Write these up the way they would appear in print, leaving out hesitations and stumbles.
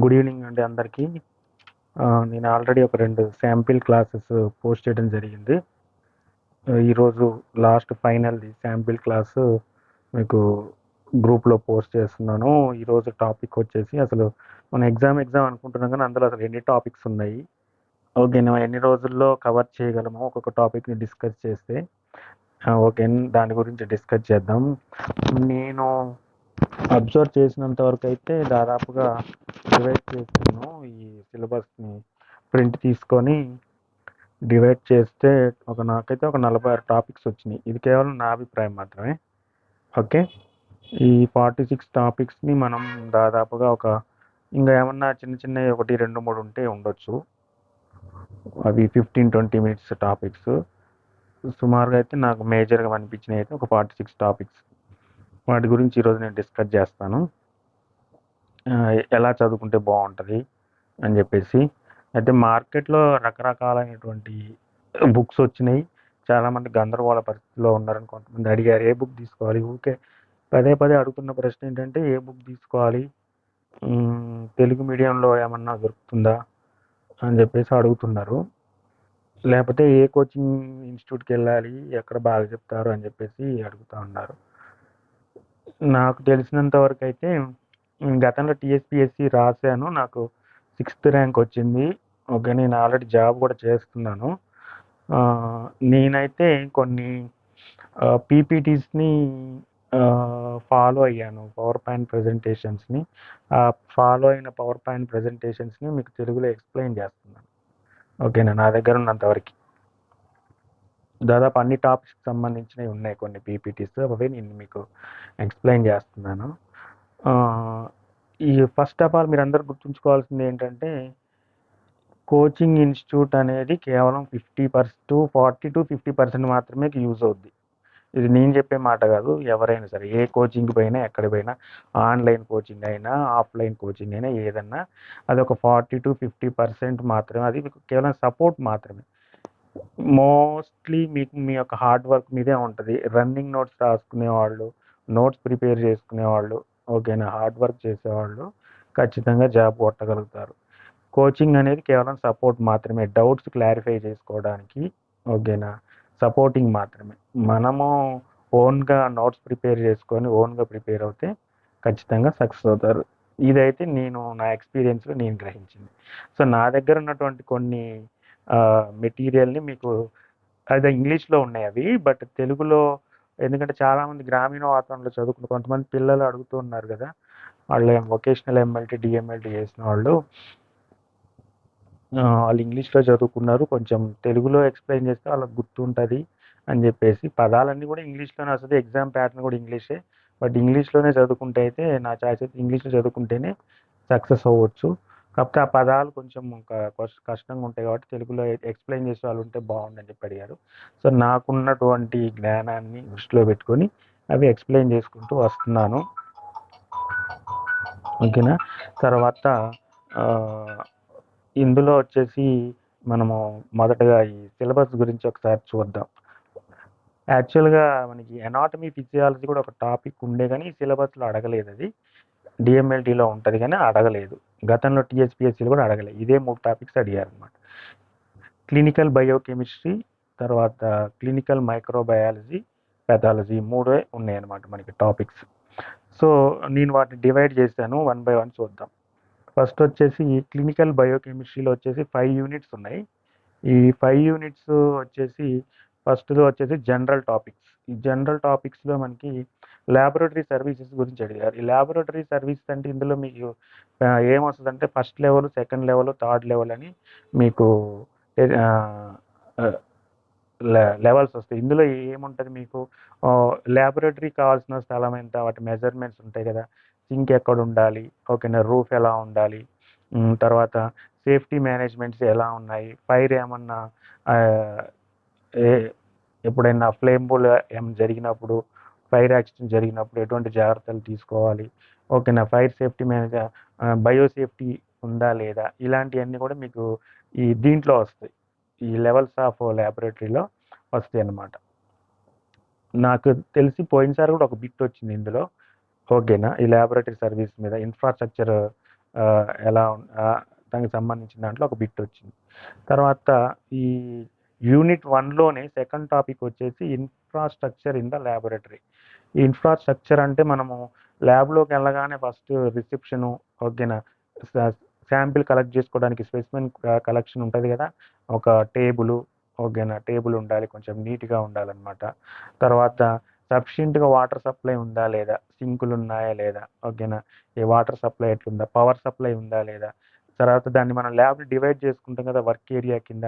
Good evening అండి అందరికీ. నేను ఆల్రెడీ ఒక 2 శాంపిల్ క్లాసెస్ పోస్ట్ చేయడం జరిగింది. ఈరోజు లాస్ట్ ఫైనల్‌ది శాంపిల్ క్లాసు మీకు గ్రూప్‌లో పోస్ట్ చేస్తున్నాను. ఈరోజు టాపిక్ వచ్చేసి అసలు మనం ఎగ్జామ్ అనుకుంటున్నాం కానీ అందులో అసలు ఎన్ని టాపిక్స్ ఉన్నాయి? ఓకేనా? ఎన్ని రోజుల్లో కవర్ చేయగలము ఒక్కొక్క టాపిక్‌ని డిస్కస్ చేస్తే? ఓకే. దాని గురించి డిస్కస్ చేద్దాం. నేను అబ్జర్వ్ చేసినంత వరకైతే దాదాపుగా డివైడ్ చేస్తున్నాను ఈ సిలబస్‌ని ప్రింట్ తీసుకొని డివైడ్ చేస్తే నాకైతే ఒక 46 టాపిక్స్ వచ్చినాయి. ఇది కేవలం నా అభిప్రాయం మాత్రమే. ఓకే. ఈ 46 టాపిక్స్‌ని మనం దాదాపుగా ఇంకా ఏమన్నా చిన్న చిన్నవి 1, 2, 3 ఉంటే ఉండొచ్చు. అవి 15-20 మినిట్స్ టాపిక్స్. సుమారుగా అయితే నాకు మేజర్‌గా అనిపించినవి అయితే ఒక 46 టాపిక్స్. వాటి గురించి ఈరోజు నేను డిస్కస్ చేస్తాను. ఎలా చదువుకుంటే బాగుంటుంది అని చెప్పేసి. అయితే మార్కెట్లో రకరకాలైనటువంటి బుక్స్ వచ్చినాయి. చాలామంది గందరగోళ పరిస్థితిలో ఉన్నారని కొంతమంది అడిగారు, ఏ బుక్ తీసుకోవాలి? ఊరికే పదే పదే అడుగుతున్న ప్రశ్న ఏంటంటే, ఏ బుక్ తీసుకోవాలి, తెలుగు మీడియంలో ఏమన్నా దొరుకుతుందా అని చెప్పేసి అడుగుతున్నారు. లేకపోతే ఏ కోచింగ్ ఇన్స్టిట్యూట్కి వెళ్ళాలి, ఎక్కడ బాగా చెప్తారు అని చెప్పేసి అడుగుతూ ఉన్నారు. నాకు తెలిసినంత వరకు అయితే గతంలో టీఎస్పీఎస్సీ రాశాను. నాకు 6th ర్యాంక్ వచ్చింది. ఓకే. నేను ఆల్రెడీ జాబ్ కూడా చేస్తున్నాను. నేనైతే కొన్ని పీపీటీస్ని ఫాలో అయ్యాను, పవర్ పాయింట్ ప్రజెంటేషన్స్ని. ఫాలో అయిన పవర్ పాయింట్ ప్రజెంటేషన్స్ని మీకు తెలుగులో ఎక్స్ప్లెయిన్ చేస్తున్నాను. ఓకేనా? నా దగ్గర ఉన్నంతవరకు దాదాపు అన్ని టాపిక్స్కి సంబంధించినవి ఉన్నాయి కొన్ని పీపీటీస్. అవే నేను మీకు ఎక్స్ప్లెయిన్ చేస్తున్నాను. ఈ ఫస్ట్ ఆఫ్ ఆల్ మీరు అందరూ గుర్తుంచుకోవాల్సింది ఏంటంటే, కోచింగ్ ఇన్స్టిట్యూట్ అనేది కేవలం 40-50% మాత్రమే యూజ్ అవుద్ది. ఇది నేను చెప్పే మాట కాదు. ఎవరైనా సరే ఏ కోచింగ్ పోయినా, ఎక్కడ పోయినా, ఆన్లైన్ కోచింగ్ అయినా, ఆఫ్లైన్ కోచింగ్ అయినా, ఏదన్నా అది ఒక 40-50% మాత్రమే. అది మీకు కేవలం సపోర్ట్ మాత్రమే. మోస్ట్లీ మీకు మీ యొక్క హార్డ్ వర్క్ మీదే ఉంటుంది. రన్నింగ్ నోట్స్ రాసుకునేవాళ్ళు, నోట్స్ ప్రిపేర్ చేసుకునేవాళ్ళు, ఓకేనా, హార్డ్ వర్క్ చేసేవాళ్ళు ఖచ్చితంగా జాబ్ కొట్టగలుగుతారు. కోచింగ్ అనేది కేవలం సపోర్ట్ మాత్రమే, డౌట్స్ క్లారిఫై చేసుకోవడానికి, ఓకేనా, సపోర్టింగ్ మాత్రమే. మనము ఓన్గా నోట్స్ ప్రిపేర్ చేసుకొని ఓన్గా ప్రిపేర్ అవుతే ఖచ్చితంగా సక్సెస్ అవుతారు. ఇదైతే నేను నా ఎక్స్పీరియన్స్లో నేను గ్రహించింది. సో నా దగ్గర ఉన్నటువంటి కొన్ని మెటీరియల్ని మీకు అదే ఇంగ్లీష్లో ఉన్నాయి అవి, బట్ తెలుగులో, ఎందుకంటే చాలామంది గ్రామీణ వాతావరణంలో చదువుకున్న కొంతమంది పిల్లలు అడుగుతూ ఉన్నారు కదా, వాళ్ళు వొకేషనల్ ఎంఎల్టీ డిఎంఎల్టీ చేసిన వాళ్ళు ఇంగ్లీష్లో చదువుకున్నారు, కొంచెం తెలుగులో ఎక్స్ప్లెయిన్ చేస్తే వాళ్ళకి గుర్తుంటుంది అని చెప్పేసి. పదాలన్నీ కూడా ఇంగ్లీష్లోనే వస్తుంది, ఎగ్జామ్ ప్యాటర్న్ కూడా ఇంగ్లీషే. బట్ ఇంగ్లీష్లోనే చదువుకుంటే అయితే నా చాయిస్ అయితే ఇంగ్లీష్లో చదువుకుంటేనే సక్సెస్ అవ్వచ్చు. కాకపోతే ఆ పదాలు కొంచెం కష్టంగా ఉంటాయి కాబట్టి తెలుగులో ఎక్స్ప్లెయిన్ చేసే వాళ్ళు ఉంటే బాగుండని చెప్పి అడిగారు. సో నాకున్నటువంటి జ్ఞానాన్ని దృష్టిలో పెట్టుకొని అవి ఎక్స్ప్లెయిన్ చేసుకుంటూ వస్తున్నాను. ఓకేనా? తర్వాత ఇందులో వచ్చేసి మనము మొదటగా ఈ సిలబస్ గురించి ఒకసారి చూద్దాం. యాక్చువల్గా మనకి ఎనాటమీ ఫిజియాలజీ కూడా ఒక టాపిక్ ఉండే కానీ సిలబస్లో అడగలేదు. అది డిఎంఎల్టీలో ఉంటుంది కానీ అడగలేదు. గతంలో టీఎస్పీఎస్సీలో కూడా అడగలేదు. ఇదే 3 టాపిక్స్ అడిగారు అనమాట. క్లినికల్ బయోకెమిస్ట్రీ, తర్వాత క్లినికల్ మైక్రోబయాలజీ, పెథాలజీ, 3 ఉన్నాయన్నమాట మనకి టాపిక్స్. సో నేను వాటిని డివైడ్ చేశాను, 1 by 1 చూద్దాం. ఫస్ట్ వచ్చేసి క్లినికల్ బయోకెమిస్ట్రీలో వచ్చేసి 5 యూనిట్స్ ఉన్నాయి. ఈ 5 యూనిట్స్ వచ్చేసి ఫస్ట్లో వచ్చేసి జనరల్ టాపిక్స్. ఈ జనరల్ టాపిక్స్లో మనకి ల్యాబొరేటరీ సర్వీసెస్ గురించి అడిగారు. ఈ ల్యాబొరేటరీ సర్వీసెస్ అంటే ఇందులో మీకు ఏమొస్తుందంటే first level, second level, third level అని మీకు లెవెల్స్ వస్తాయి. ఇందులో ఏముంటుంది మీకు, ల్యాబొరేటరీకి కావాల్సిన స్థలం ఎంత, వాటి మెజర్మెంట్స్ ఉంటాయి కదా, సింక్ ఎక్కడ ఉండాలి, ఓకేనా, రూఫ్ ఎలా ఉండాలి, తర్వాత సేఫ్టీ మేనేజ్మెంట్స్ ఎలా ఉన్నాయి, ఫైర్ ఏమన్నా ఎప్పుడైనా ఫ్లేమబుల్ ఏమైనా జరిగినప్పుడు, ఫైర్ యాక్సిడెంట్ జరిగినప్పుడు ఎటువంటి జాగ్రత్తలు తీసుకోవాలి, ఓకేనా, ఫైర్ సేఫ్టీ మేనేజర్, బయోసేఫ్టీ ఉందా లేదా, ఇలాంటివన్నీ కూడా మీకు ఈ దీంట్లో వస్తాయి, ఈ లెవెల్స్ ఆఫ్ ల్యాబొరేటరీలో వస్తాయి అన్నమాట. నాకు తెలిసి పోయినసారి కూడా ఒక బిట్ వచ్చింది ఇందులో, ఓకేనా, ఈ ల్యాబొరేటరీ సర్వీస్ మీద ఇన్ఫ్రాస్ట్రక్చర్ ఎలా దానికి సంబంధించిన దాంట్లో ఒక బిట్ వచ్చింది. తర్వాత ఈ యూనిట్ 1లోనే సెకండ్ టాపిక్ వచ్చేసి ఇన్ఫ్రాస్ట్రక్చర్ ఇన్ ద ల్యాబొరేటరీ. ఈ ఇన్ఫ్రాస్ట్రక్చర్ అంటే మనము ల్యాబ్లోకి వెళ్ళగానే ఫస్ట్ రిసెప్షను, ఓకేనా, శాంపిల్ కలెక్ట్ చేసుకోవడానికి స్పెసిమెన్ కలెక్షన్ ఉంటుంది కదా, ఒక టేబుల్, ఓకేనా, టేబుల్ ఉండాలి, కొంచెం నీట్గా ఉండాలన్నమాట. తర్వాత సఫిషియెంట్గా వాటర్ సప్లై ఉందా లేదా, సింకులు ఉన్నాయా లేదా, ఓకేనా, ఈ వాటర్ సప్లై ఎట్లుందా, పవర్ సప్లై ఉందా లేదా. తర్వాత దాన్ని మనం ల్యాబ్ డివైడ్ చేసుకుంటాం కదా వర్క్ ఏరియా కింద.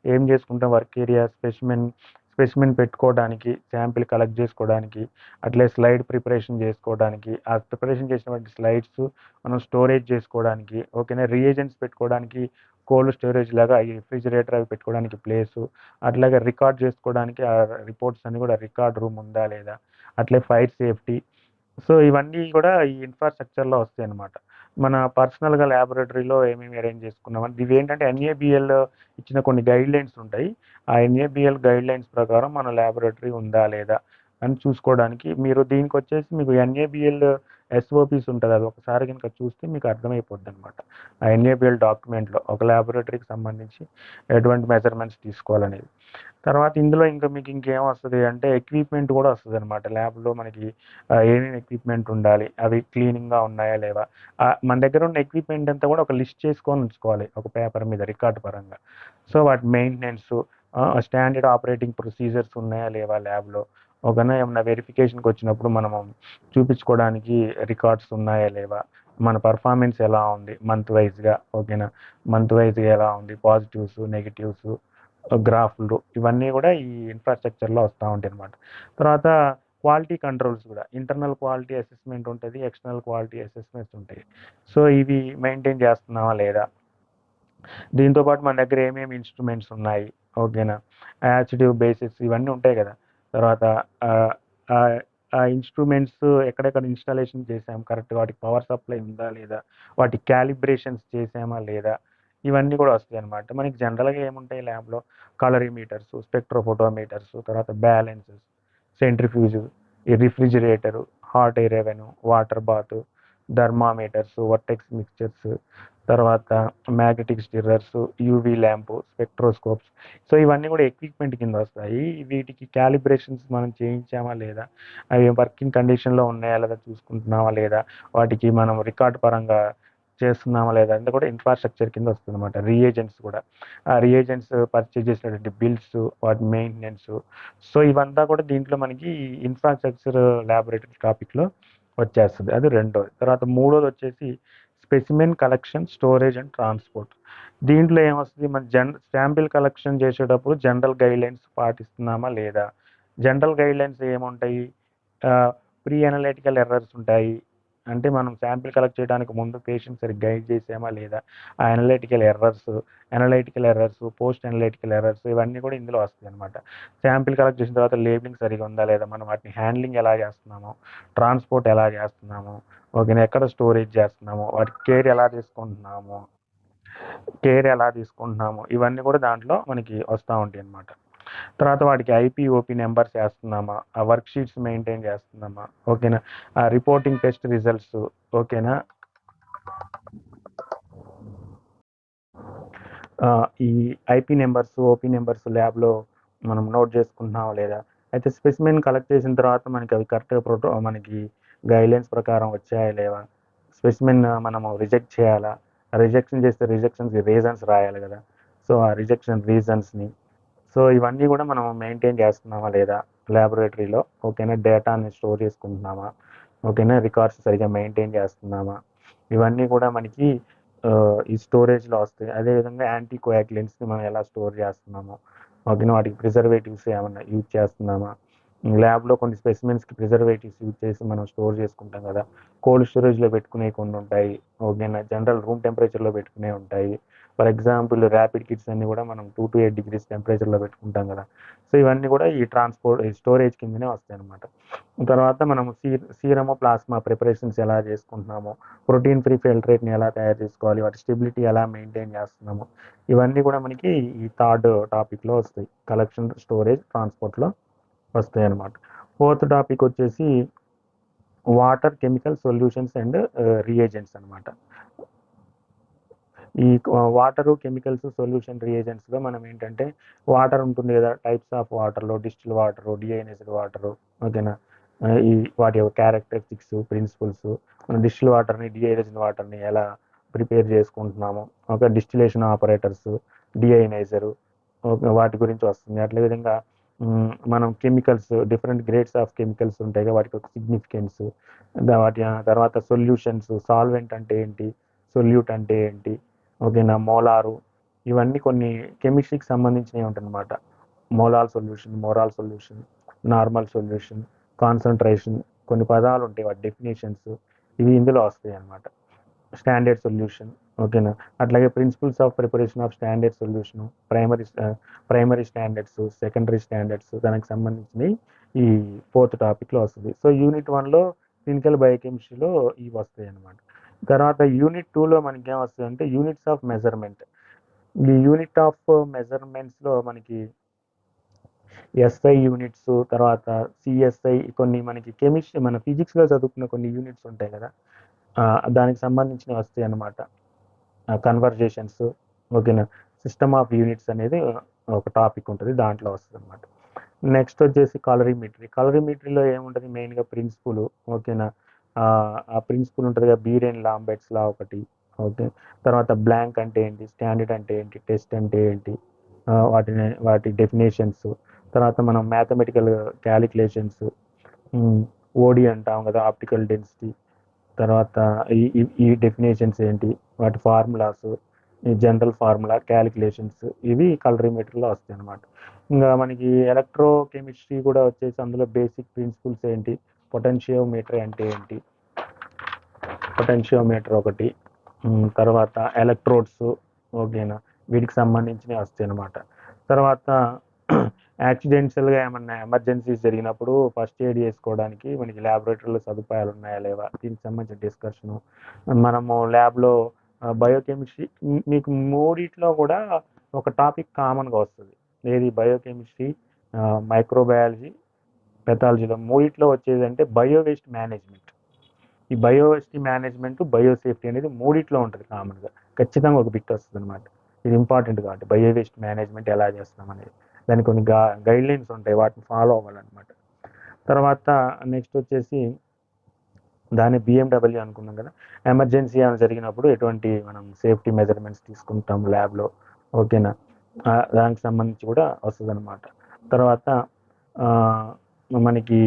ఏం చేసుకుంటాం, వర్క్ ఏరియా స్పెసిమెన్ పెట్టుకోవడానికి, శాంపిల్ కలెక్ట్ చేసుకోవడానికి, అట్లే స్లైడ్ ప్రిపరేషన్ చేసుకోవడానికి, ఆ ప్రిపరేషన్ చేసినటువంటి స్లైడ్స్ మనం స్టోరేజ్ చేసుకోవడానికి, ఓకేనా, రియేజెంట్స్ పెట్టుకోవడానికి కోల్డ్ స్టోరేజ్ లాగా ఈ రిఫ్రిజిరేటర్ అవి పెట్టుకోవడానికి ప్లేసు, అట్లాగే రికార్డ్ చేసుకోవడానికి ఆ రిపోర్ట్స్ అన్ని కూడా రికార్డ్ రూమ్ ఉందా లేదా, అట్లే ఫైర్ సేఫ్టీ. సో ఇవన్నీ కూడా ఈ ఇన్ఫ్రాస్ట్రక్చర్లో వస్తాయి అన్నమాట. మన పర్సనల్గా ల్యాబొరేటరీలో ఏమేమి అరేంజ్ చేసుకున్నామంటే ఇవి ఏంటంటే ఎన్ఏబిఎల్ ఇచ్చిన కొన్ని గైడ్ లైన్స్ ఉంటాయి. ఆ ఎన్ఏబిఎల్ గైడ్ లైన్స్ ప్రకారం మన ల్యాబొరేటరీ ఉందా లేదా అని చూసుకోవడానికి మీరు దీనికి వచ్చేసి మీకు ఎన్ఏబిఎల్ ఎస్ఓపిస్ ఉంటుంది. అది ఒకసారి కనుక చూస్తే మీకు అర్థమైపోద్ది అనమాట. ఆ ఎన్ఏబిఎల్ డాక్యుమెంట్లో ఒక ల్యాబొరేటరీకి సంబంధించి ఎటువంటి మెజర్మెంట్స్ తీసుకోవాలనేది. తర్వాత ఇందులో ఇంకా మీకు ఇంకేం వస్తుంది అంటే ఎక్విప్మెంట్ కూడా వస్తుంది అనమాట. ల్యాబ్లో మనకి ఏమేమి ఎక్విప్మెంట్ ఉండాలి, అవి క్లీనింగ్గా ఉన్నాయా లేవా, మన దగ్గర ఉన్న ఎక్విప్మెంట్ అంతా కూడా ఒక లిస్ట్ చేసుకొని ఉంచుకోవాలి ఒక పేపర్ మీద రికార్డ్ పరంగా. సో వాటి మెయింటెనెన్స్, స్టాండర్డ్ ఆపరేటింగ్ ప్రొసీజర్స్ ఉన్నాయా లేవా ల్యాబ్లో, ఒకనా ఏమన్నా వెరిఫికేషన్కి వచ్చినప్పుడు మనము చూపించుకోవడానికి రికార్డ్స్ ఉన్నాయా లేవా, మన పర్ఫార్మెన్స్ ఎలా ఉంది మంత్ వైజ్గా, ఓకేనా, మంత్ వైజ్గా ఎలా ఉంది, పాజిటివ్స్ నెగిటివ్స్ గ్రాఫ్లు, ఇవన్నీ కూడా ఈ ఇన్ఫ్రాస్ట్రక్చర్లో వస్తూ ఉంటాయి అన్నమాట. తర్వాత క్వాలిటీ కంట్రోల్స్ కూడా, ఇంటర్నల్ క్వాలిటీ అసెస్మెంట్ ఉంటుంది, ఎక్స్టర్నల్ క్వాలిటీ అసెస్మెంట్స్ ఉంటాయి. సో ఇవి మెయింటైన్ చేస్తున్నావా లేదా. దీంతోపాటు మన దగ్గర ఏమేమి ఇన్స్ట్రుమెంట్స్ ఉన్నాయి, ఓకేనా, యాసిడివ్ బేసిస్ ఇవన్నీ ఉంటాయి కదా. తర్వాత ఆ ఇన్స్ట్రుమెంట్స్ ఎక్కడెక్కడ ఇన్స్టాలేషన్ చేసాం కరెక్ట్, వాటికి పవర్ సప్లై ఉందా లేదా, వాటి క్యాలిబ్రేషన్స్ చేసామా లేదా, ఇవన్నీ కూడా వస్తాయి అనమాట. మనకి జనరల్గా ఏముంటాయి ల్యాబ్లో, కలరీమీటర్స్, స్పెక్ట్రోఫోటోమీటర్స్, తర్వాత బ్యాలెన్సెస్, సెంట్రిఫ్యూజ్, ఈ refrigerator, hot air oven, water bath, thermometers, vortex mixtures, తర్వాత మ్యాగ్నెటిక్ స్టిర్రర్స్, యూవీ ల్యాంపు, స్పెక్ట్రోస్కోప్స్. సో ఇవన్నీ కూడా ఎక్విప్మెంట్ కింద వస్తాయి. వీటికి క్యాలిబ్రేషన్స్ మనం చేయించామా లేదా, అవి వర్కింగ్ కండిషన్లో ఉన్నాయా లేదా చూసుకుంటున్నామా లేదా, వాటికి మనం రికార్డ్ పరంగా చేస్తున్నామా లేదా అంటే కూడా ఇన్ఫ్రాస్ట్రక్చర్ కింద వస్తుంది అనమాట. రియేజెంట్స్ కూడా, ఆ రియేజెంట్స్ పర్చేజ్ చేసినటువంటి బిల్స్, వాటి మెయింటెనెన్స్. సో ఇవంతా కూడా దీంట్లో మనకి ఇన్ఫ్రాస్ట్రక్చర్ ల్యాబొరేటరీ టాపిక్లో వచ్చేస్తుంది. అది రెండోది. తర్వాత మూడోది వచ్చేసి specimen collection, storage and transport. దీంట్లో ఏమొస్తుంది, మన శాంపిల్ కలెక్షన్ చేసేటప్పుడు జనరల్ గైడ్లైన్స్ పాటిస్తున్నామా లేదా. జనరల్ గైడ్లైన్స్ ఏముంటాయి, ప్రీ అనలైటికల్ ఎర్రర్స్ ఉంటాయి. అంటే మనం శాంపిల్ కలెక్ట్ చేయడానికి ముందు పేషెంట్ సరిగ్గా గైడ్ చేసామా లేదా, ఆ analytical errors, post analytical errors, ఇవన్నీ కూడా ఇందులో వస్తాయి అనమాట. శాంపిల్ కలెక్ట్ చేసిన తర్వాత లేబులింగ్ సరిగా ఉందా లేదా, మనం వాటిని హ్యాండ్లింగ్ ఎలా చేస్తున్నాము, ట్రాన్స్పోర్ట్ ఎలా చేస్తున్నాము, ఓకేనా, ఎక్కడ స్టోరేజ్ చేస్తున్నాము, వాటి కేర్ ఎలా తీసుకుంటున్నాము, ఇవన్నీ కూడా దాంట్లో మనకి వస్తూ ఉంటాయి అన్నమాట. తర్వాత వాటికి ఐపీ ఓపీ నెంబర్స్ వేస్తున్నామా, ఆ వర్క్ షీట్స్ మెయింటైన్ చేస్తున్నామా, ఓకేనా, ఆ రిపోర్టింగ్ టెస్ట్ రిజల్ట్స్, ఓకేనా, ఈ ఐపీ నెంబర్స్, ఓపీ నెంబర్స్ ల్యాబ్లో మనం నోట్ చేసుకుంటున్నామా లేదా. అయితే స్పెసిమెన్ కలెక్ట్ చేసిన తర్వాత మనకి అవి కరెక్ట్గా మనకి గైడ్లైన్స్ ప్రకారం వచ్చాయా లేవా, స్పెసిమెన్ మనము రిజెక్ట్ చేయాలా, రిజెక్షన్ చేస్తే రిజెక్షన్స్కి రీజన్స్ రాయాలి కదా. సో ఆ రిజెక్షన్ రీజన్స్ని, సో ఇవన్నీ కూడా మనం మెయింటైన్ చేస్తున్నామా లేదా ల్యాబొరేటరీలో, ఓకేనా, డేటాని స్టోర్ చేసుకుంటున్నామా, ఓకేనా, రికార్డ్స్ సరిగా మెయింటైన్ చేస్తున్నామా, ఇవన్నీ కూడా మనకి ఈ స్టోరేజ్లో వస్తాయి. అదేవిధంగా యాంటీ కోయాగ్యులెంట్స్ని మనం ఎలా స్టోర్ చేస్తున్నామో, ఓకేనా, వాటికి ప్రిజర్వేటివ్స్ ఏమన్నా యూజ్ చేస్తున్నామా. ల్యాబ్లో కొన్ని స్పెసిమెన్స్కి ప్రిజర్వేటివ్స్ యూజ్ చేసి మనం స్టోర్ చేసుకుంటాం కదా. కోల్డ్ స్టోరేజ్లో పెట్టుకునే కొన్ని ఉంటాయి, ఓకేనా, జనరల్ రూమ్ టెంపరేచర్లో పెట్టుకునే ఉంటాయి. ఫర్ ఎగ్జాంపుల్ ర్యాపిడ్ కిట్స్ అన్ని కూడా మనం 2 to 8 degrees టెంపరేచర్లో పెట్టుకుంటాం కదా. సో ఇవన్నీ కూడా ఈ స్టోరేజ్ కిందనే వస్తాయి అనమాట. తర్వాత మనం సీరము, ప్లాస్మా ప్రిపరేషన్స్ ఎలా చేసుకుంటున్నాము, ప్రోటీన్ ఫ్రీ ఫిల్టరేట్ని ఎలా తయారు చేసుకోవాలి, వాటి స్టెబిలిటీ ఎలా మెయింటైన్ చేస్తున్నాము, ఇవన్నీ కూడా మనకి ఈ థర్డ్ టాపిక్లో వస్తాయి. కలెక్షన్, స్టోరేజ్, ట్రాన్స్పోర్ట్లో వస్తాయి అన్నమాట. ఫోర్త్ టాపిక్ వచ్చేసి water, chemical solutions and reagents అనమాట. ఈ వాటరు కెమికల్స్ సొల్యూషన్ రియేజెంట్స్లో మనం ఏంటంటే వాటర్ ఉంటుంది కదా, టైప్స్ ఆఫ్ వాటర్లో డిస్టిల్ వాటరు, డిఐనైజ్డ్ వాటరు, ఓకేనా. ఈ వాటి యొక్క క్యారెక్టరిస్టిక్స్, ప్రిన్సిపల్స్, డిస్టిల్ వాటర్ని డిఐనైజ్డ్ వాటర్ని ఎలా ప్రిపేర్ చేసుకుంటున్నాము, ఒక డిస్టిలేషన్ ఆపరేటర్స్, డిఐనైజరు, వాటి గురించి వస్తుంది. అట్లే విధంగా మనం chemicals, different grades of chemicals ఉంటాయి కదా, వాటికి ఒక సిగ్నిఫికెన్స్, వాటి తర్వాత సొల్యూషన్స్, సాల్వెంట్ అంటే ఏంటి, సొల్యూట్ అంటే ఏంటి, ఓకేనా, మోలారు, ఇవన్నీ కొన్ని కెమిస్ట్రీకి సంబంధించినవి ఉంటాయన్నమాట. Molal solution, molar solution, normal solution, concentration, కొన్ని పదాలు ఉంటాయి, వాటి డెఫినేషన్స్, ఇవి ఇందులో వస్తాయి అన్నమాట. స్టాండర్డ్ సొల్యూషన్, ఓకేనా. అట్లాగే principles of preparation of standard solution, primary standards, secondary standards, దానికి సంబంధించినవి ఈ 4th టాపిక్లో వస్తుంది. సో యూనిట్ 1లో క్లినికల్ బయోకెమిస్ట్రీలో ఇవి వస్తాయి అన్నమాట. తర్వాత యూనిట్ 2లో మనకి ఏం వస్తుంది అంటే యూనిట్స్ ఆఫ్ మెజర్మెంట్. ఈ యూనిట్ ఆఫ్ మెజర్మెంట్స్లో మనకి ఎస్ఐ యూనిట్స్, తర్వాత సిఎస్ఐ, కొన్ని మనకి కెమిస్ట్రీ, మన ఫిజిక్స్లో చదువుకున్న కొన్ని యూనిట్స్ ఉంటాయి కదా, దానికి సంబంధించినవి వస్తాయి అన్నమాట. కన్వర్జేషన్స్, ఓకేనా. సిస్టమ్ ఆఫ్ యూనిట్స్ అనేది ఒక టాపిక్ ఉంటుంది, దాంట్లో వస్తుంది అనమాట. నెక్స్ట్ వచ్చేసి కలరిమెట్రీ. కలరిమెట్రీలో ఏముంటుంది, మెయిన్గా ప్రిన్సిపుల్, ఓకేనా. ఆ ప్రిన్సిపుల్ ఉంటుంది కదా, బీరెన్ లాంబెట్స్ లా ఒకటి, ఓకే. తర్వాత బ్లాంక్ అంటే ఏంటి, స్టాండర్డ్ అంటే ఏంటి, టెస్ట్ అంటే ఏంటి, వాటి డెఫినేషన్స్. తర్వాత మనం మ్యాథమెటికల్ క్యాలిక్యులేషన్స్, ఓడి అంటాం కదా, ఆప్టికల్ డెన్సిటీ. తర్వాత ఈ డెఫినేషన్స్ ఏంటి, వాటి ఫార్ములాస్, ఈ జనరల్ ఫార్ములా, క్యాలిక్యులేషన్స్, ఇవి కలరిమెట్రీలో వస్తాయి అన్నమాట. ఇంకా మనకి ఎలక్ట్రో కెమిస్ట్రీ కూడా వచ్చేసి అందులో బేసిక్ ప్రిన్సిపల్స్ ఏంటి, పొటెన్షియోమీటర్ అంటే ఏంటి, పొటెన్షియోమీటర్ ఒకటి, తర్వాత ఎలక్ట్రోడ్స్, ఓకేనా, వీటికి సంబంధించినవి వస్తాయి అన్నమాట. తర్వాత యాక్సిడెంటల్గా ఏమన్నా ఎమర్జెన్సీస్ జరిగినప్పుడు ఫస్ట్ ఎయిడ్ చేసుకోవడానికి మనకి ల్యాబొరేటరీలో సదుపాయాలు ఉన్నాయా లేవా, దీనికి సంబంధించిన డిస్కషను. మనము ల్యాబ్లో బయోకెమిస్ట్రీ, మీకు మూడిట్లో కూడా ఒక టాపిక్ కామన్గా వస్తుంది. ఏది, బయోకెమిస్ట్రీ, మైక్రోబయాలజీ, పెథాలజీలో మూడిట్లో వచ్చేది అంటే బయో వేస్ట్ మేనేజ్మెంట్. ఈ బయో వేస్ట్ మేనేజ్మెంట్, బయోసేఫ్టీ అనేది మూడిట్లో ఉంటుంది కామన్గా, ఖచ్చితంగా ఒక బిట్ వస్తుంది అనమాట. ఇది ఇంపార్టెంట్ కాబట్టి బయో వేస్ట్ మేనేజ్మెంట్ ఎలా చేస్తాం అనేది, దానికి కొన్ని గైడ్ లైన్స్ ఉంటాయి, వాటిని ఫాలో అవ్వాలన్నమాట. తర్వాత నెక్స్ట్ వచ్చేసి దాన్ని బిఎండబ్ల్యూ అనుకున్నాం కదా, ఎమర్జెన్సీ అని జరిగినప్పుడు ఎటువంటి మనం సేఫ్టీ మెజర్మెంట్స్ తీసుకుంటాం ల్యాబ్లో, ఓకేనా. దానికి సంబంధించి కూడా వస్తుంది అనమాట. తర్వాత మనకి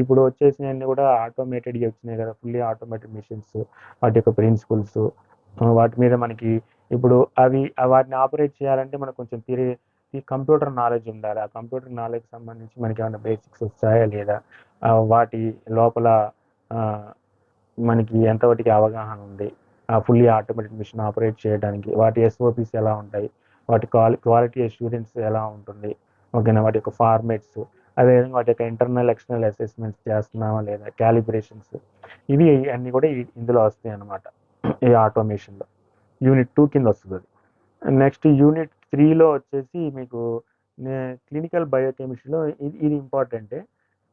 ఇప్పుడు వచ్చేసినవన్నీ కూడా ఆటోమేటెడ్గా వచ్చినాయి కదా, ఫుల్లీ ఆటోమేటెడ్ మిషన్స్, వాటి యొక్క ప్రిన్సిపల్స్, వాటి మీద మనకి ఇప్పుడు వాటిని ఆపరేట్ చేయాలంటే మనకు కొంచెం ఈ కంప్యూటర్ నాలెడ్జ్ ఉండాలి. ఆ కంప్యూటర్ నాలెడ్జ్ సంబంధించి మనకి ఏమైనా బేసిక్స్ వచ్చాయా లేదా, వాటి లోపల మనకి ఎంతవరకు అవగాహన ఉంది, ఆ ఫుల్లీ ఆటోమేటెడ్ మిషన్ ఆపరేట్ చేయడానికి, వాటి ఎస్ఓపిస్ ఎలా ఉంటాయి, వాటి క్వాలిటీ అష్యూరెన్స్ ఎలా ఉంటుంది, ఓకేనా, వాటి యొక్క ఫార్మేట్స్, అదేవిధంగా వాటి యొక్క ఇంటర్నల్ ఎక్స్టర్నల్ అసెస్మెంట్స్ చేస్తున్నామా లేదా, క్యాలిబ్రేషన్స్, ఇవి అన్నీ కూడా ఇందులో వస్తాయి అన్నమాట, ఈ ఆటోమేషన్లో. యూనిట్ 2 కింద వస్తుంది అది. నెక్స్ట్ యూనిట్ 3లో వచ్చేసి మీకు క్లినికల్ బయోకెమిస్ట్రీలో ఇది ఇంపార్టెంటే.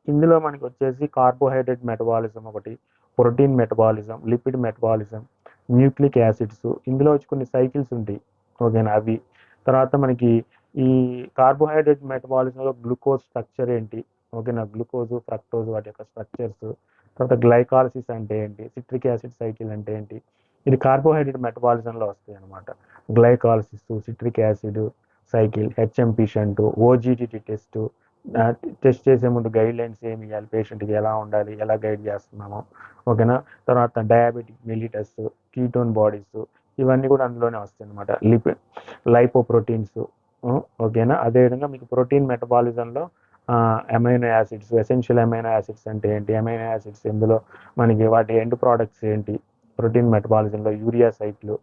ఇందులో మనకి వచ్చేసి కార్బోహైడ్రేట్ మెటబాలిజం ఒకటి, protein metabolism, lipid metabolism, nucleic acids, ఇందులో వచ్చి కొన్ని సైకిల్స్ ఉంటాయి, ఓకేనా, అవి. తర్వాత మనకి ఈ కార్బోహైడ్రేట్ మెటబాలిజంలో గ్లూకోజ్ స్ట్రక్చర్ ఏంటి, ఓకేనా, గ్లూకోజ్, ఫ్రక్టోజ్, వాటి యొక్క స్ట్రక్చర్స్. తర్వాత గ్లైకాలసిస్ అంటే ఏంటి, సిట్రిక్ యాసిడ్ సైకిల్ అంటే ఏంటి, ఇది కార్బోహైడ్రేట్ మెటబాలిజంలో వస్తాయి అనమాట. Glycolysis, citric acid cycle, HMP shunt, OGTT test, test చేసే ముందు గైడ్ లైన్స్ ఏమి ఇవ్వాలి, పేషెంట్కి ఎలా ఉండాలి, ఎలా గైడ్ చేస్తున్నామో, ఓకేనా. తర్వాత డయాబెటిక్ మెలిటస్, కీటోన్ బాడీస్, ఇవన్నీ కూడా అందులోనే వస్తాయి అనమాట. లైపోప్రోటీన్స్, ఓకేనా. అదేవిధంగా మీకు ప్రోటీన్ మెటబాలిజంలో amino acids, essential amino acids అంటే ఏంటి, అమైనో యాసిడ్స్ ఇందులో మనకి వాటి ఎండ్ ప్రోడక్ట్స్ ఏంటి, ప్రోటీన్ మెటబాలిజంలో యూరియా సైకిల్,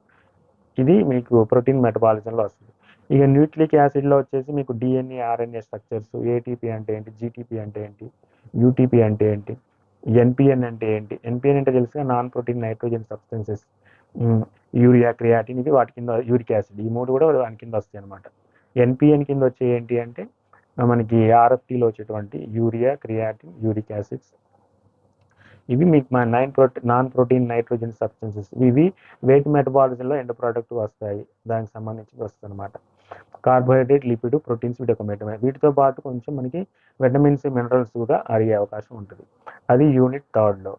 ఇది మీకు ప్రోటీన్ మెటబాలిజంలో వస్తుంది. ఇక న్యూక్లిక్ యాసిడ్లో వచ్చేసి మీకు డిఎన్ఏ, ఆర్ఎన్ఏ స్ట్రక్చర్స్, ఏటీపీ అంటే ఏంటి, జీటీపీ అంటే ఏంటి, యూటీపీ అంటే ఏంటి, ఎన్పిఎన్ అంటే ఏంటి. ఎన్పిఎన్ అంటే తెలుసుగా, non protein nitrogen substances, urea, creatine, ఇది వాటి కింద, యూరిక్ యాసిడ్, ఈ మూడు కూడా దాని కింద వస్తాయి అనమాట. ఎన్పిఎన్ కింద వచ్చే ఏంటి అంటే మనకి ఆర్ఎఫ్టీలో వచ్చేటువంటి యూరియా, క్రియాటిన్, యూరిక్ యాసిడ్స్, ఇవి మీకు మా నాన్ ప్రోటీన్ నైట్రోజన్ సబ్స్టెన్సెస్. ఇవి వేటి మెటబాలిజంలో ఎండ్ ప్రోడక్ట్ వస్తాయి, దానికి సంబంధించి వస్తుంది అనమాట. కార్బోహైడ్రేట్, లిపిడ్, ప్రోటీన్స్, వీటి ఒక మెటబాలిజం. వీటితో పాటు కొంచెం మనకి విటమిన్స్, మినరల్స్ కూడా అడిగే అవకాశం ఉంటుంది. అది యూనిట్ 3లో.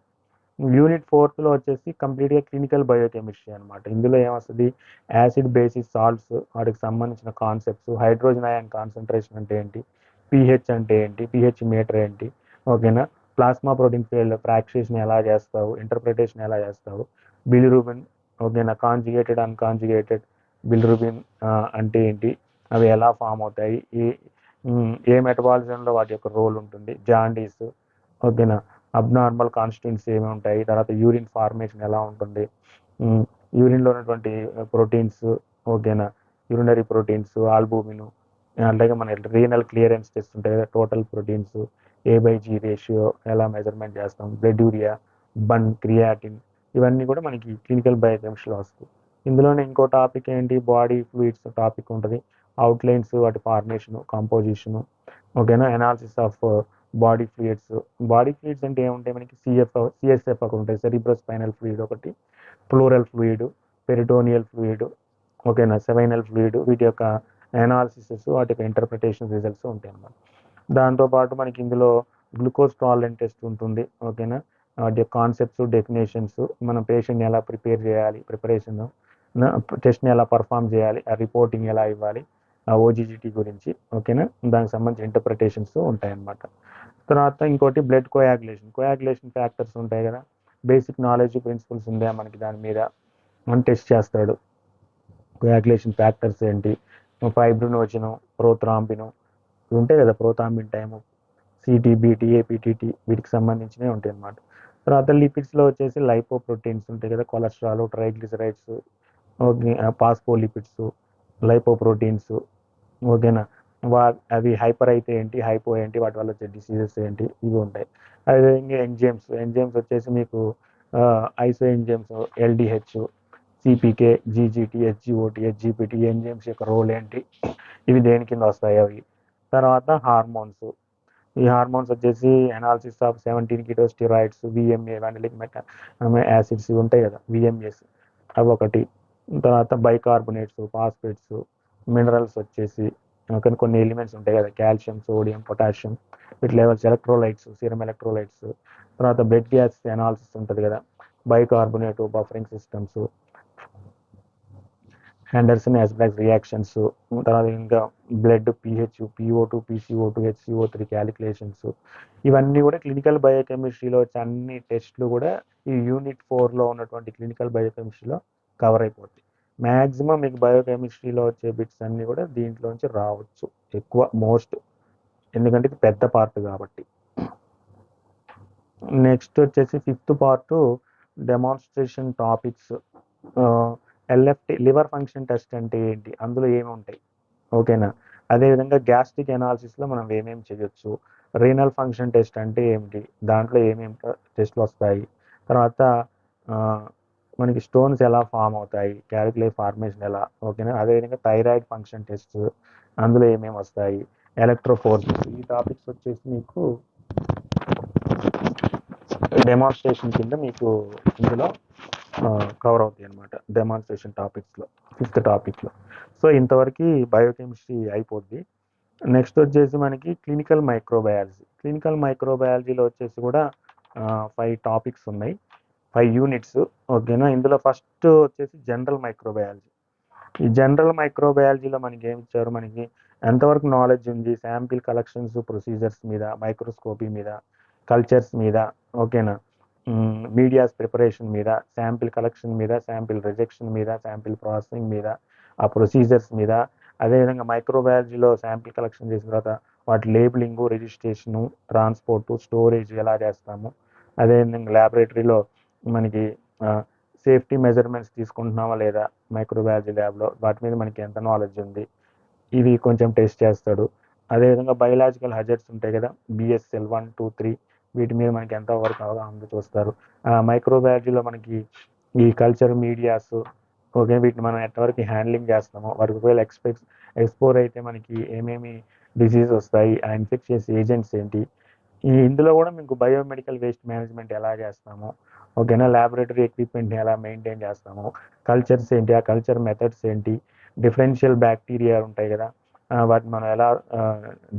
యూనిట్ 4లో వచ్చేసి కంప్లీట్గా క్లినికల్ బయోకెమిస్ట్రీ అనమాట. ఇందులో ఏమొస్తుంది, యాసిడ్, బేసిస్, సాల్ట్స్, వాటికి సంబంధించిన కాన్సెప్ట్స్, హైడ్రోజన్ అయాన్ కాన్సన్ట్రేషన్ అంటే ఏంటి, పిహెచ్ అంటే ఏంటి, పిహెచ్ మీటర్ ఏంటి, ఓకేనా, ప్లాస్మా ప్రోటీన్ ఫీల్డ్ ఫ్రాక్షన్ ఎలా చేస్తావు, ఇంటర్ప్రిటేషన్ ఎలా చేస్తావు, బిలిరూబిన్, ఓకేనా, కాంజుగేటెడ్, అన్కాంజుగేటెడ్ బిలిరూబిన్ అంటే ఏంటి, అవి ఎలా ఫామ్ అవుతాయి, ఏ మెటబాలిజంలో వాటి యొక్క రోల్ ఉంటుంది, జాండీస్, ఓకేనా, అబ్నార్మల్ కాన్స్టిట్యూన్స్ ఏమి ఉంటాయి, తర్వాత యూరిన్ ఫార్మేషన్ ఎలా ఉంటుంది, యూరిన్లో ఉన్నటువంటి ప్రోటీన్స్, ఓకేనా, యూరినరీ ప్రోటీన్స్, ఆల్బూమిన్, అలాగే మన రీనల్ క్లియరెన్స్ టెస్ట్ ఉంటాయి కదా, టోటల్ ప్రోటీన్స్, A/G రేషియో ఎలా మెజర్మెంట్ చేస్తాం, బ్లడ్ యూరియా, బన్, క్రియాటిన్, ఇవన్నీ కూడా మనకి క్లినికల్ బయోకెమిస్ట్రీలో వస్తాయి. ఇందులోనే ఇంకో టాపిక్ ఏంటి, బాడీ ఫ్లూయిడ్స్ టాపిక్ ఉంటుంది. అవుట్లైన్స్, వాటి ఫార్మేషను, కంపోజిషను, ఓకేనా, analysis of body fluids. Body fluids అంటే ఏముంటాయి మనకి, సిఎస్ఎఫ్ ఒకటి ఉంటాయి, సెరిబ్రోస్పైనల్ ఫ్లూయిడ్ ఒకటి, ప్లూరల్ ఫ్లూయిడ్, పెరిటోనియల్ ఫ్లూయిడ్, ఓకేనా, సెవైనల్ ఫ్లూయిడ్, వీటి యొక్క అనాలిసిస్, వాటి యొక్క ఇంటర్ప్రిటేషన్ రిజల్ట్స్ ఉంటాయి అన్నమాట. దాంతోపాటు మనకి ఇందులో గ్లూకోజ్ టాలరెంట్ టెస్ట్ ఉంటుంది, ఓకేనా, వాటి యొక్క కాన్సెప్ట్స్, డెఫినేషన్స్, మనం పేషెంట్ని ఎలా ప్రిపేర్ చేయాలి, ప్రిపరేషన్ టెస్ట్ని ఎలా పర్ఫామ్ చేయాలి, ఆ రిపోర్టింగ్ ఎలా ఇవ్వాలి, ఆ ఓజీజీటీ గురించి, ఓకేనా, దానికి సంబంధించిన ఇంటర్ప్రిటేషన్స్ ఉంటాయన్నమాట. తర్వాత ఇంకోటి బ్లడ్ కోయాగులేషన్ ఫ్యాక్టర్స్ ఉంటాయి కదా, బేసిక్ నాలెడ్జ్, ప్రిన్సిపల్స్ ఉందా మనకి దాని మీద మనం టెస్ట్ చేస్తాడు. కోయాగులేషన్ ఫ్యాక్టర్స్ ఏంటి, ఫైబ్రినోజను, ప్రోథ్రాంబిను, ఇవి ఉంటాయి కదా, ప్రోథాంబిన్ టైము, సిటీ, బీటీ, ఏపీటీటీ, వీటికి సంబంధించినవి ఉంటాయి అన్నమాట. తర్వాత లిపిడ్స్లో వచ్చేసి లైపోప్రోటీన్స్ ఉంటాయి కదా, cholesterol, triglycerides, okay, phospholipids, lipoproteins, ఓకేనా, అవి హైపర్ అయితే ఏంటి, హైపో ఏంటి, వాటి వల్ల వచ్చే డిసీజెస్ ఏంటి, ఇవి ఉంటాయి. అదేవిధంగా ఎంజైమ్స్ వచ్చేసి మీకు isoenzymes, LDH, CPK, GGT, HGOT, HGPT, enzymes యొక్క రోల్ ఏంటి, ఇవి దేని కింద వస్తాయి అవి. తర్వాత హార్మోన్స్. ఈ హార్మోన్స్ వచ్చేసి analysis of 17 keto steroids, VMA, vanillic acids ఉంటాయి కదా, విఎంఏస్, అవి ఒకటి. తర్వాత బైకార్బోనేట్స్, ఫాస్ఫేట్స్, మినరల్స్ వచ్చేసి కొన్ని ఎలిమెంట్స్ ఉంటాయి కదా, కాల్షియం, సోడియం, పొటాషియం, వీటి లెవెల్స్, ఎలక్ట్రోలైట్స్, సీరం ఎలక్ట్రోలైట్స్. తర్వాత బ్లడ్ గ్యాస్ అనాలిసిస్ ఉంటుంది కదా, bicarbonate, buffering systems, Henderson Hasselbalch reactions, తర్వాత ఇంకా బ్లడ్ పిహెచ్, పిఓ2, పిసిఓ2, హెచ్సిఓ3 క్యాలిక్యులేషన్స్, ఇవన్నీ కూడా క్లినికల్ బయోకెమిస్ట్రీలో వచ్చే అన్ని టెస్ట్లు కూడా ఈ యూనిట్ 4లో ఉన్నటువంటి క్లినికల్ బయోకెమిస్ట్రీలో కవర్ అయిపోతాయి. మ్యాక్సిమం మీకు బయోకెమిస్ట్రీలో వచ్చే బిట్స్ అన్నీ కూడా దీంట్లోంచి రావచ్చు ఎక్కువ, మోస్ట్, ఎందుకంటే ఇది పెద్ద పార్ట్ కాబట్టి. నెక్స్ట్ వచ్చేసి 5th part demonstration topics. LFT, liver function test అంటే ఏంటి, అందులో ఏమి ఉంటాయి, ఓకేనా, అదేవిధంగా గ్యాస్ట్రిక్ అనాలిసిస్లో మనం ఏమేమి చేయొచ్చు, రీనల్ ఫంక్షన్ టెస్ట్ అంటే ఏమిటి, దాంట్లో ఏమేమి టెస్ట్లు వస్తాయి, తర్వాత మనకి స్టోన్స్ ఎలా ఫామ్ అవుతాయి, క్యాలిక్యులే ఫార్మేషన్ ఎలా, ఓకేనా, అదేవిధంగా థైరాయిడ్ ఫంక్షన్ టెస్ట్, అందులో ఏమేమి వస్తాయి, ఎలక్ట్రోఫోర్సెస్, ఈ టాపిక్స్ వచ్చేసి మీకు డెమాన్స్ట్రేషన్ కింద మీకు ఇందులో కవర్ అవుతాయి అనమాట, డెమాన్స్ట్రేషన్ టాపిక్స్లో, 5th టాపిక్లో. సో ఇంతవరకు బయోకెమిస్ట్రీ అయిపోద్ది. నెక్స్ట్ వచ్చేసి మనకి క్లినికల్ మైక్రోబయాలజీలో వచ్చేసి కూడా 5 టాపిక్స్ ఉన్నాయి, 5 యూనిట్స్, ఓకేనా. ఇందులో ఫస్ట్ వచ్చేసి జనరల్ మైక్రోబయాలజీ. ఈ జనరల్ మైక్రోబయాలజీలో మనకి ఏమి ఇచ్చారు, మనకి ఎంతవరకు నాలెడ్జ్ ఉంది, శాంపిల్ కలెక్షన్స్, ప్రొసీజర్స్ మీద, మైక్రోస్కోపీ మీద, కల్చర్స్ మీద, ఓకేనా, మీడియాస్ ప్రిపరేషన్ మీద, శాంపిల్ కలెక్షన్ మీద, శాంపిల్ రిజెక్షన్ మీద, శాంపిల్ ప్రాసెసింగ్ మీద, ఆ ప్రొసీజర్స్ మీద, అదేవిధంగా మైక్రోబయాలజీలో శాంపిల్ కలెక్షన్ చేసిన తర్వాత వాటి లేబులింగు, రిజిస్ట్రేషను, ట్రాన్స్పోర్టు, స్టోరేజ్ ఎలా చేస్తాము, అదేవిధంగా ల్యాబొరేటరీలో మనకి సేఫ్టీ మెజర్మెంట్స్ తీసుకుంటున్నామా లేదా మైక్రోబయాలజీ ల్యాబ్లో, వాటి మీద మనకి ఎంత నాలెడ్జ్ ఉంది, ఇవి కొంచెం టెస్ట్ చేస్తాడు. అదేవిధంగా బయలాజికల్ హజార్డ్స్ ఉంటాయి కదా, బిఎస్ఎల్ 1, 2, 3, వీటి మీద మనకి ఎంత వరకు అవగాహన చూస్తారు. మైక్రోబయాలజీలో మనకి ఈ కల్చర్ మీడియాస్, ఓకే, వీటిని మనం ఎంతవరకు హ్యాండ్లింగ్ చేస్తామో, వాటికి ఒకవేళ ఎక్స్పోర్ అయితే మనకి ఏమేమి డిసీజ్ వస్తాయి, ఆ ఇన్ఫెక్షన్స్ ఏజెంట్స్ ఏంటి, ఇందులో కూడా మీకు బయోమెడికల్ వేస్ట్ మేనేజ్మెంట్ ఎలా చేస్తాము, ఓకేనా, ల్యాబొరేటరీ ఎక్విప్మెంట్ని ఎలా మెయింటైన్ చేస్తాము, కల్చర్స్ ఏంటి, ఆ కల్చర్ మెథడ్స్ ఏంటి, డిఫరెన్షియల్ బ్యాక్టీరియా ఉంటాయి కదా, వాటిని మనం ఎలా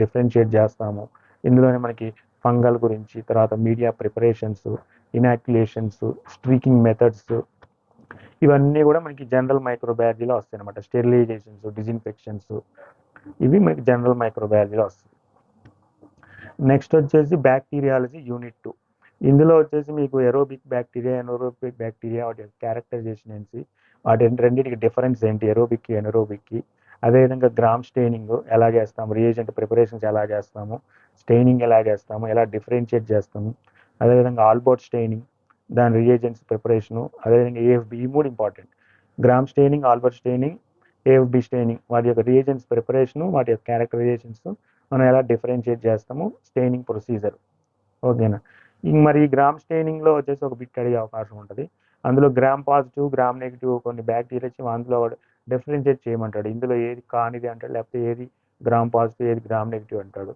డిఫరెన్షియేట్ చేస్తాము, ఇందులోనే మనకి ఫంగల్ గురించి, తర్వాత మీడియా ప్రిపరేషన్స్, ఇనాక్యులేషన్స్, స్ట్రీకింగ్ మెథడ్స్, ఇవన్నీ కూడా మనకి జనరల్ మైక్రోబయాలజీలో వస్తాయి అనమాట. స్టెరిలైజేషన్స్, డిజిన్ఫెక్షన్స్, ఇవి మనకి జనరల్ మైక్రోబయాలజీలో వస్తాయి. నెక్స్ట్ వచ్చేసి బ్యాక్టీరియాలజీ యూనిట్ 2. ఇందులో వచ్చేసి మీకు ఎరోబిక్ బ్యాక్టీరియా, ఎనరోబిక్ బ్యాక్టీరియా, వాటి క్యారెక్టరైజేషన్ ఏంటి, వాటి రెండింటికి డిఫరెన్స్ ఏంటి, ఎరోబిక్కి ఎనరోబిక్కి, అదేవిధంగా గ్రామ్ స్టెయినింగ్ ఎలా చేస్తాము, రియేజెంట్ ప్రిపరేషన్స్ ఎలా చేస్తాము, స్టెయినింగ్ ఎలా చేస్తాము, ఎలా డిఫరెన్షియేట్ చేస్తాము, అదేవిధంగా ఆల్బోర్ట్ స్టెయినింగ్, దాని రియేజెంట్స్ ప్రిపరేషను, అదేవిధంగా ఏఎఫ్బి, ఈ మూడు important. Gram staining, Albert staining, AFB staining, వాటి యొక్క రియేజెంట్స్ ప్రిపరేషను, వాటి యొక్క క్యారెక్టరైజేషన్స్, మనం ఎలా డిఫరెన్షియేట్ చేస్తాము, స్టెయినింగ్ ప్రొసీజర్, ఓకేనా. మరి ఈ గ్రామ్ స్టెయినింగ్లో వచ్చేసి ఒక బిట్ అడిగే అవకాశం ఉంటుంది. అందులో గ్రామ్ పాజిటివ్, గ్రామ్ నెగిటివ్ కొన్ని బ్యాక్టీరియా ఇచ్చి అందులో డిఫరెన్షియేట్ చేయమంటాడు. ఇందులో ఏది కానిది అంటాడు, లేకపోతే ఏది గ్రామ్ పాజిటివ్, ఏది గ్రామ్ నెగిటివ్ అంటాడు,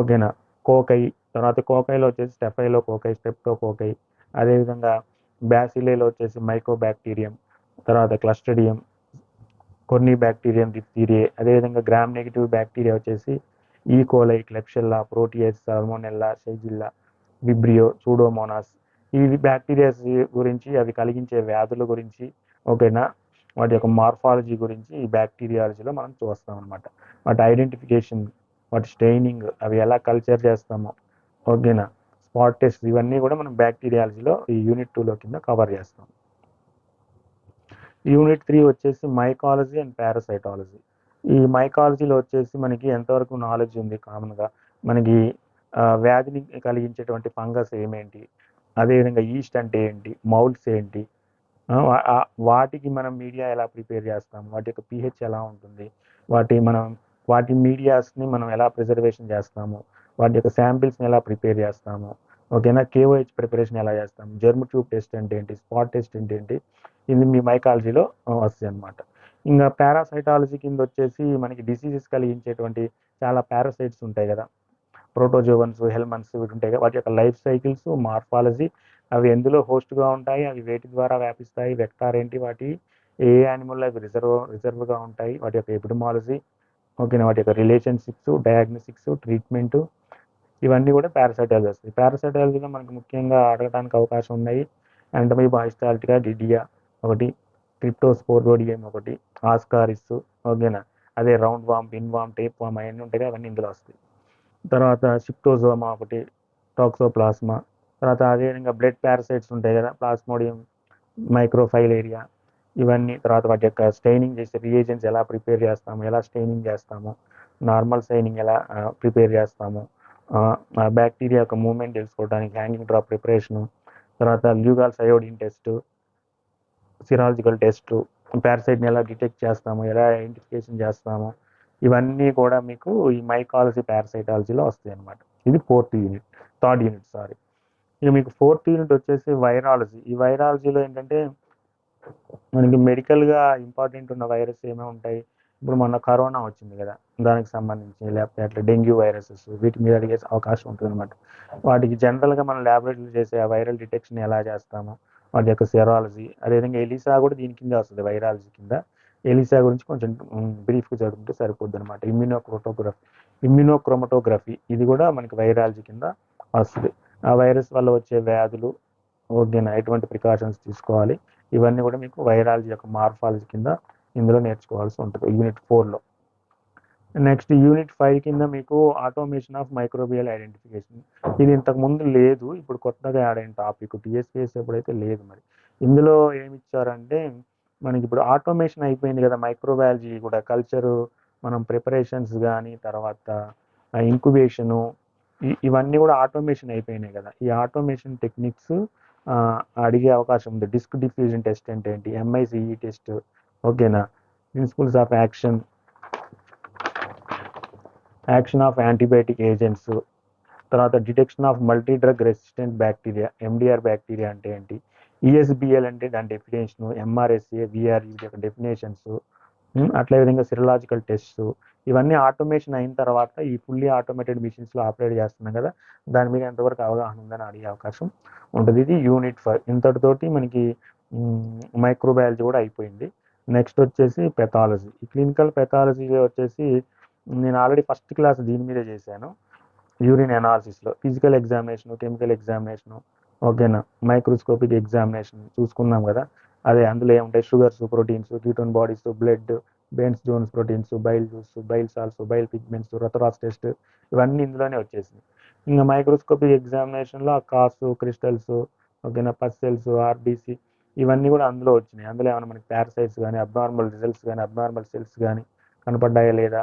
ఓకేనా. కోకై, తర్వాత కోకైలో వచ్చేసి స్టెఫైలో కోకై, స్టెప్టో కోకై, అదేవిధంగా బ్యాసిలేలో వచ్చేసి మైకో బ్యాక్టీరియం, తర్వాత క్లస్ట్రిడియం, కొన్ని బ్యాక్టీరియం, డిప్థీరియే, అదేవిధంగా గ్రామ్ నెగిటివ్ బ్యాక్టీరియా వచ్చేసి E. coli, క్లెప్షెల్లా, Proteus, salmonella, షైజిల్లా, Vibrio, Pseudomonas. ఈ బ్యాక్టీరియాస్ గురించి, అవి కలిగించే వ్యాధుల గురించి, ఓకేనా, వాటి యొక్క మార్ఫాలజీ గురించి ఈ బ్యాక్టీరియాలజీలో మనం చూస్తాం అనమాట. వాటి ఐడెంటిఫికేషన్, వాటి స్టెయినింగ్, అవి ఎలా కల్చర్ చేస్తామో, ఓకేనా, స్పాట్ టెస్ట్, ఇవన్నీ కూడా మనం బ్యాక్టీరియాలజీలో ఈ యూనిట్ 2లో కింద కవర్ చేస్తాం. యూనిట్ 3 వచ్చేసి మైకాలజీ అండ్ పారాసైటాలజీ. ఈ మైకాలజీలో వచ్చేసి మనకి ఎంతవరకు నాలెడ్జ్ ఉంది కామన్గా, మనకి వ్యాధిని కలిగించేటువంటి ఫంగస్ ఏమేంటి, అదేవిధంగా ఈస్ట్ అంటే ఏంటి, మౌల్స్ ఏంటి, వాటికి మనం మీడియా ఎలా ప్రిపేర్ చేస్తాం, వాటి యొక్క pH ఎలా ఉంటుంది, వాటి మీడియాస్ని మనం ఎలా ప్రిజర్వేషన్ చేస్తాము, వాటి యొక్క శాంపిల్స్ని ఎలా ప్రిపేర్ చేస్తాము, ఓకేనా, KOH ప్రిపరేషన్ ఎలా చేస్తాం, జెర్మ్ ట్యూబ్ టెస్ట్ అంటే ఏంటి, స్పాట్ టెస్ట్ అంటే ఏంటి, ఇది మీ మైకాలజీలో వస్తాయి అనమాట. ఇంకా పారాసైటాలజీ కింద వచ్చేసి మనకి డిసీజెస్ కలిగించేటువంటి చాలా పారాసైట్స్ ఉంటాయి కదా, ప్రోటోజోవన్స్, హెల్మన్స్, ఇవి ఉంటాయి కదా, వాటి యొక్క లైఫ్ సైకిల్స్, మార్ఫాలజీ, అవి ఎందులో హోస్ట్గా ఉంటాయి, అవి వేటి ద్వారా వ్యాపిస్తాయి, వెక్టార్ ఏంటి, వాటి ఏ యానిమల్లో అవి రిజర్వ్గా ఉంటాయి, వాటి యొక్క ఎపిడమాలజీ, ఓకేనా, వాటి యొక్క రిలేషన్షిప్స్, డయాగ్నోస్టిక్స్, ట్రీట్మెంట్, ఇవన్నీ కూడా పారాసైటాలజీ వస్తాయి. పారాసైటాలజీలో మనకు ముఖ్యంగా అడగడానికి అవకాశం ఉన్నాయి యాంటమీబా, హిస్టాల్టికా, డిడియా ఒకటి, క్రిప్టోస్పోరోడియం ఒకటి, ఆస్కారిస్, ఓకేనా, అదే రౌండ్ వామ్, పిన్ వామ్, టేప్ వామ్, అవన్నీ ఉంటాయి, అవన్నీ ఇందులో వస్తాయి. తర్వాత షిప్టోజోమా ఒకటి, టాక్సోప్లాస్మా, తర్వాత అదేవిధంగా బ్లడ్ పారాసైట్స్ ఉంటాయి కదా, ప్లాస్మోడియం, మైక్రోఫైలేరియా, ఇవన్నీ. తర్వాత వాటి యొక్క స్టెయినింగ్ చేసే రియేజెంట్స్ ఎలా ప్రిపేర్ చేస్తాము, ఎలా స్టెయినింగ్ చేస్తాము, నార్మల్ స్టెయినింగ్ ఎలా ప్రిపేర్ చేస్తాము, బ్యాక్టీరియా యొక్క మూవ్మెంట్ తెలుసుకోవడానికి హ్యాంగింగ్ డ్రాప్ ప్రిపరేషను, తర్వాత ల్యూగాల్స్ అయోడిన్ టెస్ట్, సిరాలజికల్ టెస్ట్, పారాసైట్ని ఎలా డిటెక్ట్ చేస్తాము, ఎలా ఐడెంటిఫికేషన్ చేస్తాము, ఇవన్నీ కూడా మీకు ఈ మైకాలజీ పారాసైటాలజీలో వస్తాయి అనమాట. ఇది థర్డ్ యూనిట్ సారీ. ఇక మీకు 4th యూనిట్ వచ్చేసి వైరాలజీ. ఈ వైరాలజీలో ఏంటంటే మనకి మెడికల్గా ఇంపార్టెంట్ ఉన్న వైరస్ ఏమేమి ఉంటాయి, ఇప్పుడు మొన్న కరోనా వచ్చింది కదా, దానికి సంబంధించి, లేకపోతే అట్లా డెంగ్యూ వైరసెస్, వీటి మీద అడిగే అవకాశం ఉంటుంది అనమాట. వాటికి జనరల్గా మనం ల్యాబొరేటరీలో చేసే ఆ వైరల్ డిటెక్షన్ ఎలా చేస్తాము, వాటి యొక్క సెరాలజీ, అదేవిధంగా ఎలిసా కూడా దీని కింద వస్తుంది, వైరాలజీ కింద. ఎలిసా గురించి కొంచెం బ్రీఫ్గా చదువుకుంటే సరిపోద్ది అనమాట. ఇమ్యూనోక్రోమటోగ్రఫీ, ఇది కూడా మనకి వైరాలజీ కింద వస్తుంది. ఆ వైరస్ వల్ల వచ్చే వ్యాధులు, ఓకేనా, ఎటువంటి ప్రికాషన్స్ తీసుకోవాలి, ఇవన్నీ కూడా మీకు వైరాలజీ యొక్క మార్ఫాలజీ కింద ఇందులో నేర్చుకోవాల్సి ఉంటుంది యూనిట్ 4లో. నెక్స్ట్ యూనిట్ 5 కింద మీకు ఆటోమేషన్ ఆఫ్ మైక్రోబియల్ ఐడెంటిఫికేషన్. ఇది ఇంతకు ముందు లేదు, ఇప్పుడు కొత్తగా యాడ్ అయిన టాపిక్. టీఎస్పీఎస్ ఎప్పుడైతే లేదు. మరి ఇందులో ఏమి ఇచ్చారంటే మనకి ఇప్పుడు ఆటోమేషన్ అయిపోయింది కదా, మైక్రోబయాలజీ కూడా కల్చరు, మనం ప్రిపరేషన్స్ కానీ, తర్వాత ఇంక్యుబేషను, ఇవన్నీ కూడా ఆటోమేషన్ అయిపోయినాయి కదా. ఈ ఆటోమేషన్ టెక్నిక్స్ అడిగే అవకాశం ఉంది. డిస్క్ డిఫ్యూజన్ టెస్ట్ అంటే ఏంటి, MICE టెస్ట్, ఓకేనా, principles of action of antibiotic agents, తర్వాత detection of multi drug resistant bacteria, MDR bacteria అంటే ఏంటి, ESBL అంటే దాని డెఫినేషను, MRSA, VRE యొక్క డెఫినేషన్స్, అట్లే విధంగా సిరలాజికల్ టెస్ట్, ఇవన్నీ ఆటోమేషన్ అయిన తర్వాత ఈ ఫుల్లీ ఆటోమేటెడ్ మిషన్స్లో ఆపరేట్ చేస్తున్నాం కదా, దాని మీద ఎంతవరకు అవగాహన ఉందని అడిగే అవకాశం ఉంటుంది. ఇది యూనిట్ 5. ఇంతటితోటి మనకి మైక్రోబయాలజీ కూడా అయిపోయింది. నెక్స్ట్ వచ్చేసి పెథాలజీ. ఈ క్లినికల్ పెథాలజీ వచ్చేసి నేను ఆల్రెడీ ఫస్ట్ క్లాస్ దీని మీదే చేశాను. యూరిన్ అనాలిసిస్లో ఫిజికల్ ఎగ్జామినేషన్, కెమికల్ ఎగ్జామినేషను, ఓకేనా, మైక్రోస్కోపిక్ ఎగ్జామినేషన్ చూసుకున్నాం కదా. అదే అందులో ఏముంటాయి, sugars, proteins, ketone bodies, blood, Bence Jones proteins, bile juice, bile salts, bile pigments, Rothera's test, ఇవన్నీ ఇందులోనే వచ్చేసింది. ఇంకా మైక్రోస్కోపిక్ ఎగ్జామినేషన్లో కాసు, క్రిస్టల్స్, ఓకేనా, పస్సెల్స్, ఆర్బీసీ, ఇవన్నీ కూడా అందులో వచ్చినాయి. అందులో ఏమైనా మనకి పారసైట్స్ కానీ, అబ్నార్మల్ రిజల్ట్స్ కానీ, అబ్నార్మల్ సెల్స్ కానీ కనపడ్డాయా లేదా,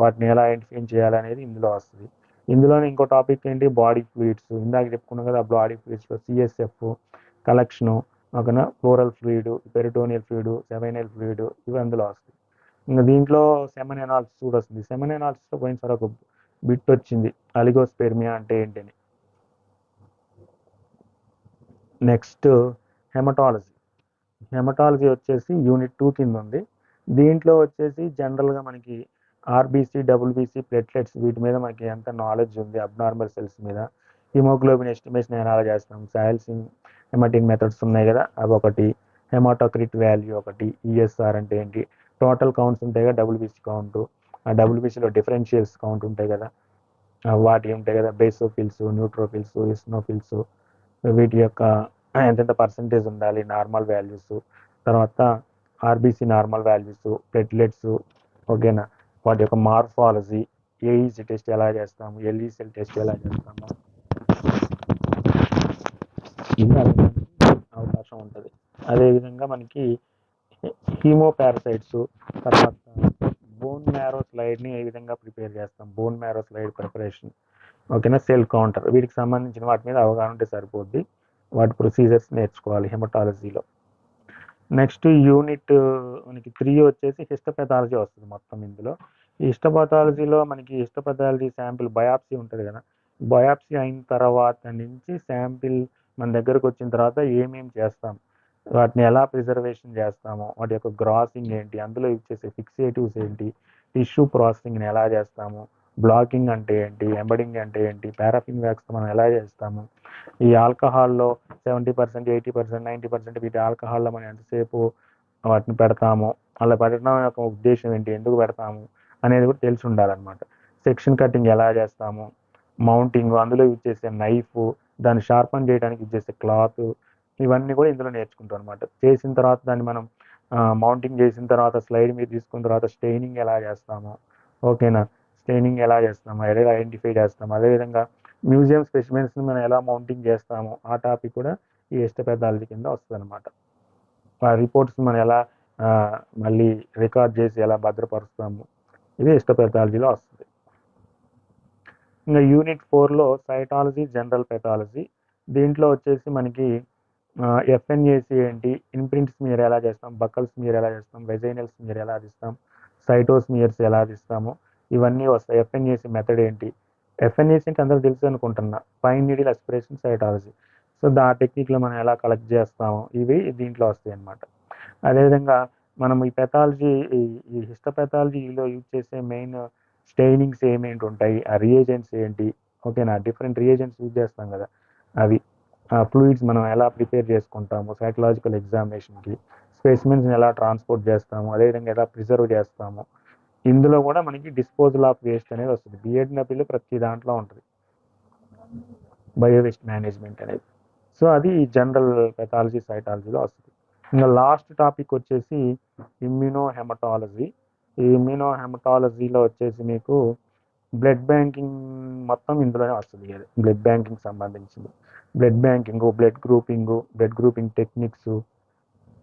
వాటిని ఎలా ఐడెంటిఫై చేయాలనేది ఇందులో వస్తుంది. ఇందులోనే ఇంకో టాపిక్ ఏంటి, బాడీ ఫ్లూయిడ్స్. ఇందాక చెప్పుకున్నాం కదా, బాడీ ఫ్లూయిడ్స్లో సిఎస్ఎఫ్, కలెక్షను, ఓకేనా, floral fluid, peritoneal fluid, seminal fluid, ఇవి అందులో వస్తాయి. ఇంకా దీంట్లో సెమన్ ఎనాలిసిస్ కూడా వస్తుంది. సెమన్ ఎనాలిసిస్లో పోయినసారి ఒక బిట్ వచ్చింది, అలిగోస్పెర్మియా అంటే ఏంటని. Next haematology. హెమటాలజీ వచ్చేసి యూనిట్ 2 కింద ఉంది. దీంట్లో వచ్చేసి జనరల్గా మనకి ఆర్బీసీ, డబ్ల్యూబీసీ, ప్లేట్లెట్స్, వీటి మీద మనకి ఎంత నాలెడ్జ్ ఉంది, అబ్నార్మల్ సెల్స్ మీద, హిమోగ్లోబిన్ ఎస్టిమేషన్ ఎలా చేస్తాం, సాయల్సింగ్ హెమటిన్ మెథడ్స్ ఉన్నాయి కదా, అవి ఒకటి, హెమాటోక్రిట్ వాల్యూ ఒకటి, ఈఎస్ఆర్ అంటే ఏంటి, టోటల్ కౌంట్స్ ఉంటాయి కదా, డబ్ల్యూబీసీ కౌంట్, ఆ డబ్ల్యూబీసీలో డిఫరెన్షియల్స్ కౌంట్ ఉంటాయి కదా, వాటి ఉంటాయి కదా, బేసోఫిల్స్, న్యూట్రోఫిల్స్, ఇస్నోఫిల్స్, వీటి యొక్క ఎంతెంత పర్సంటేజ్ ఉండాలి, నార్మల్ వాల్యూస్, తర్వాత ఆర్బీసీ నార్మల్ వాల్యూస్, ప్లేట్లెట్స్, ఓకేనా, వాటి యొక్క మార్ఫాలజీ, ఏఈసీ టెస్ట్ ఎలా చేస్తాము, ఎల్ఈసీ టెస్ట్ ఎలా చేస్తాము, ఇంకా అవకాశం ఉంటుంది. అదేవిధంగా మనకి హీమోపారసైట్స్, తర్వాత బోన్ మ్యారో స్లైడ్ని ఏ విధంగా ప్రిపేర్ చేస్తాం, బోన్ మ్యారో స్లైడ్ ప్రిపరేషన్, ఓకేనా, సెల్ కౌంటర్, వీటికి సంబంధించిన వాటి మీద అవగాహన ఉంటే సరిపోద్ది. వాటి ప్రొసీజర్స్ నేర్చుకోవాలి హెమటాలజీలో. నెక్స్ట్ యూనిట్ మనకి 3 వచ్చేసి హిస్టోపెథాలజీ వస్తుంది మొత్తం ఇందులో. ఈ హిస్టోపెథాలజీలో మనకి హిస్టోపెథాలజీ శాంపిల్ బయాప్సీ ఉంటుంది కదా, బయాప్సీ అయిన తర్వాత నుంచి శాంపిల్ మన దగ్గరకు వచ్చిన తర్వాత ఏమేమి చేస్తాం, వాటిని ఎలా ప్రిజర్వేషన్ చేస్తాము, వాటి యొక్క గ్రాసింగ్ ఏంటి, అందులో ఇచ్చేసే ఫిక్సేటివ్స్ ఏంటి, టిష్యూ ప్రాసెసింగ్ని ఎలా చేస్తాము, బ్లాకింగ్ అంటే ఏంటి, ఎంబడింగ్ అంటే ఏంటి, పారాఫిన్ వ్యాక్స్ మనం ఎలా చేస్తాము, ఈ ఆల్కహాల్లో 70%, 80%, 90% వీటి ఆల్కహాల్లో మనం ఎంతసేపు వాటిని పెడతాము, అలా పెట్టడం యొక్క ఉద్దేశం ఏంటి, ఎందుకు పెడతాము అనేది కూడా తెలిసి ఉండాలన్నమాట. సెక్షన్ కటింగ్ ఎలా చేస్తాము, మౌంటింగ్, అందులో యూజ్ చేసే నైఫ్, దాన్ని షార్పన్ చేయడానికి యూజ్ చేసే క్లాత్, ఇవన్నీ కూడా ఇందులో నేర్చుకుంటాం అనమాట. చేసిన తర్వాత దాన్ని మనం మౌంటింగ్ చేసిన తర్వాత స్లైడ్ మీద తీసుకున్న తర్వాత స్టెయినింగ్ ఎలా చేస్తాము, ఓకేనా, స్టెయినింగ్ ఎలా చేస్తాము, ఎలా ఐడెంటిఫై చేస్తాము, అదేవిధంగా మ్యూజియం స్పెసిమెన్స్ని మనం ఎలా మౌంటింగ్ చేస్తాము, ఆ టాపిక్ కూడా ఈ హిస్టోపెథాలజీ కింద వస్తుంది అనమాట. ఆ రిపోర్ట్స్ మనం ఎలా మళ్ళీ రికార్డ్ చేసి ఎలా భద్రపరుస్తాము, ఇది హిస్టోపెథాలజీలో వస్తుంది. ఇంకా యూనిట్ 4లో సైటాలజీ, జనరల్ పెథాలజీ. దీంట్లో వచ్చేసి మనకి ఎఫ్ఎన్ఏసి ఏంటి, ఇంప్రింట్స్ మీరు ఎలా చేస్తాం, బకల్స్ మీరు ఎలా చేస్తాం, వెజైనల్స్ మీరు ఎలా తీస్తాం, సైటోస్మియర్స్ ఎలా తీస్తాము, ఇవన్నీ వస్తాయి. ఎఫ్ఎన్ఏసి మెథడ్ ఏంటి, ఎఫ్ఎన్ఏసి అంటే అందరూ తెలుసు అనుకుంటున్నా, ఫైన్ నీడిల్ అస్పిరేషన్ సైటాలజీ. సో ఆ టెక్నిక్లో మనం ఎలా కలెక్ట్ చేస్తాము, ఇవి దీంట్లో వస్తాయి అన్నమాట. అదేవిధంగా మనం ఈ పెథాలజీ, ఈ హిస్టోపెథాలజీలో యూజ్ చేసే మెయిన్ స్టెయినింగ్స్ ఏమేంటి ఉంటాయి, ఆ రియేజెంట్స్ ఏంటి, ఓకేనా, డిఫరెంట్ రియేజెంట్స్ యూజ్ చేస్తాం కదా, అవి ఫ్లూయిడ్స్ మనం ఎలా ప్రిపేర్ చేసుకుంటాము, సైకలాజికల్ ఎగ్జామినేషన్కి స్పెసిమెన్స్ని ఎలా ట్రాన్స్పోర్ట్ చేస్తాము, అదేవిధంగా ఎలా ప్రిజర్వ్ చేస్తాము. ఇందులో కూడా మనకి డిస్పోజల్ ఆఫ్ వేస్ట్ అనేది వస్తుంది. బిఎడ్నబిల్ ప్రతి దాంట్లో ఉంటుంది, బయో వేస్ట్ మేనేజ్మెంట్ అనేది. సో అది జనరల్ పెథాలజీ, సైటాలజీలో వస్తుంది. ఇంకా లాస్ట్ టాపిక్ వచ్చేసి ఇమ్యూనో హెమటాలజీ. ఈ ఇమ్యూనో హెమటాలజీలో వచ్చేసి మీకు బ్లడ్ బ్యాంకింగ్ మొత్తం ఇందులోనే వస్తుంది. బ్లడ్ బ్యాంకింగ్ సంబంధించింది, blood banking, blood grouping techniques,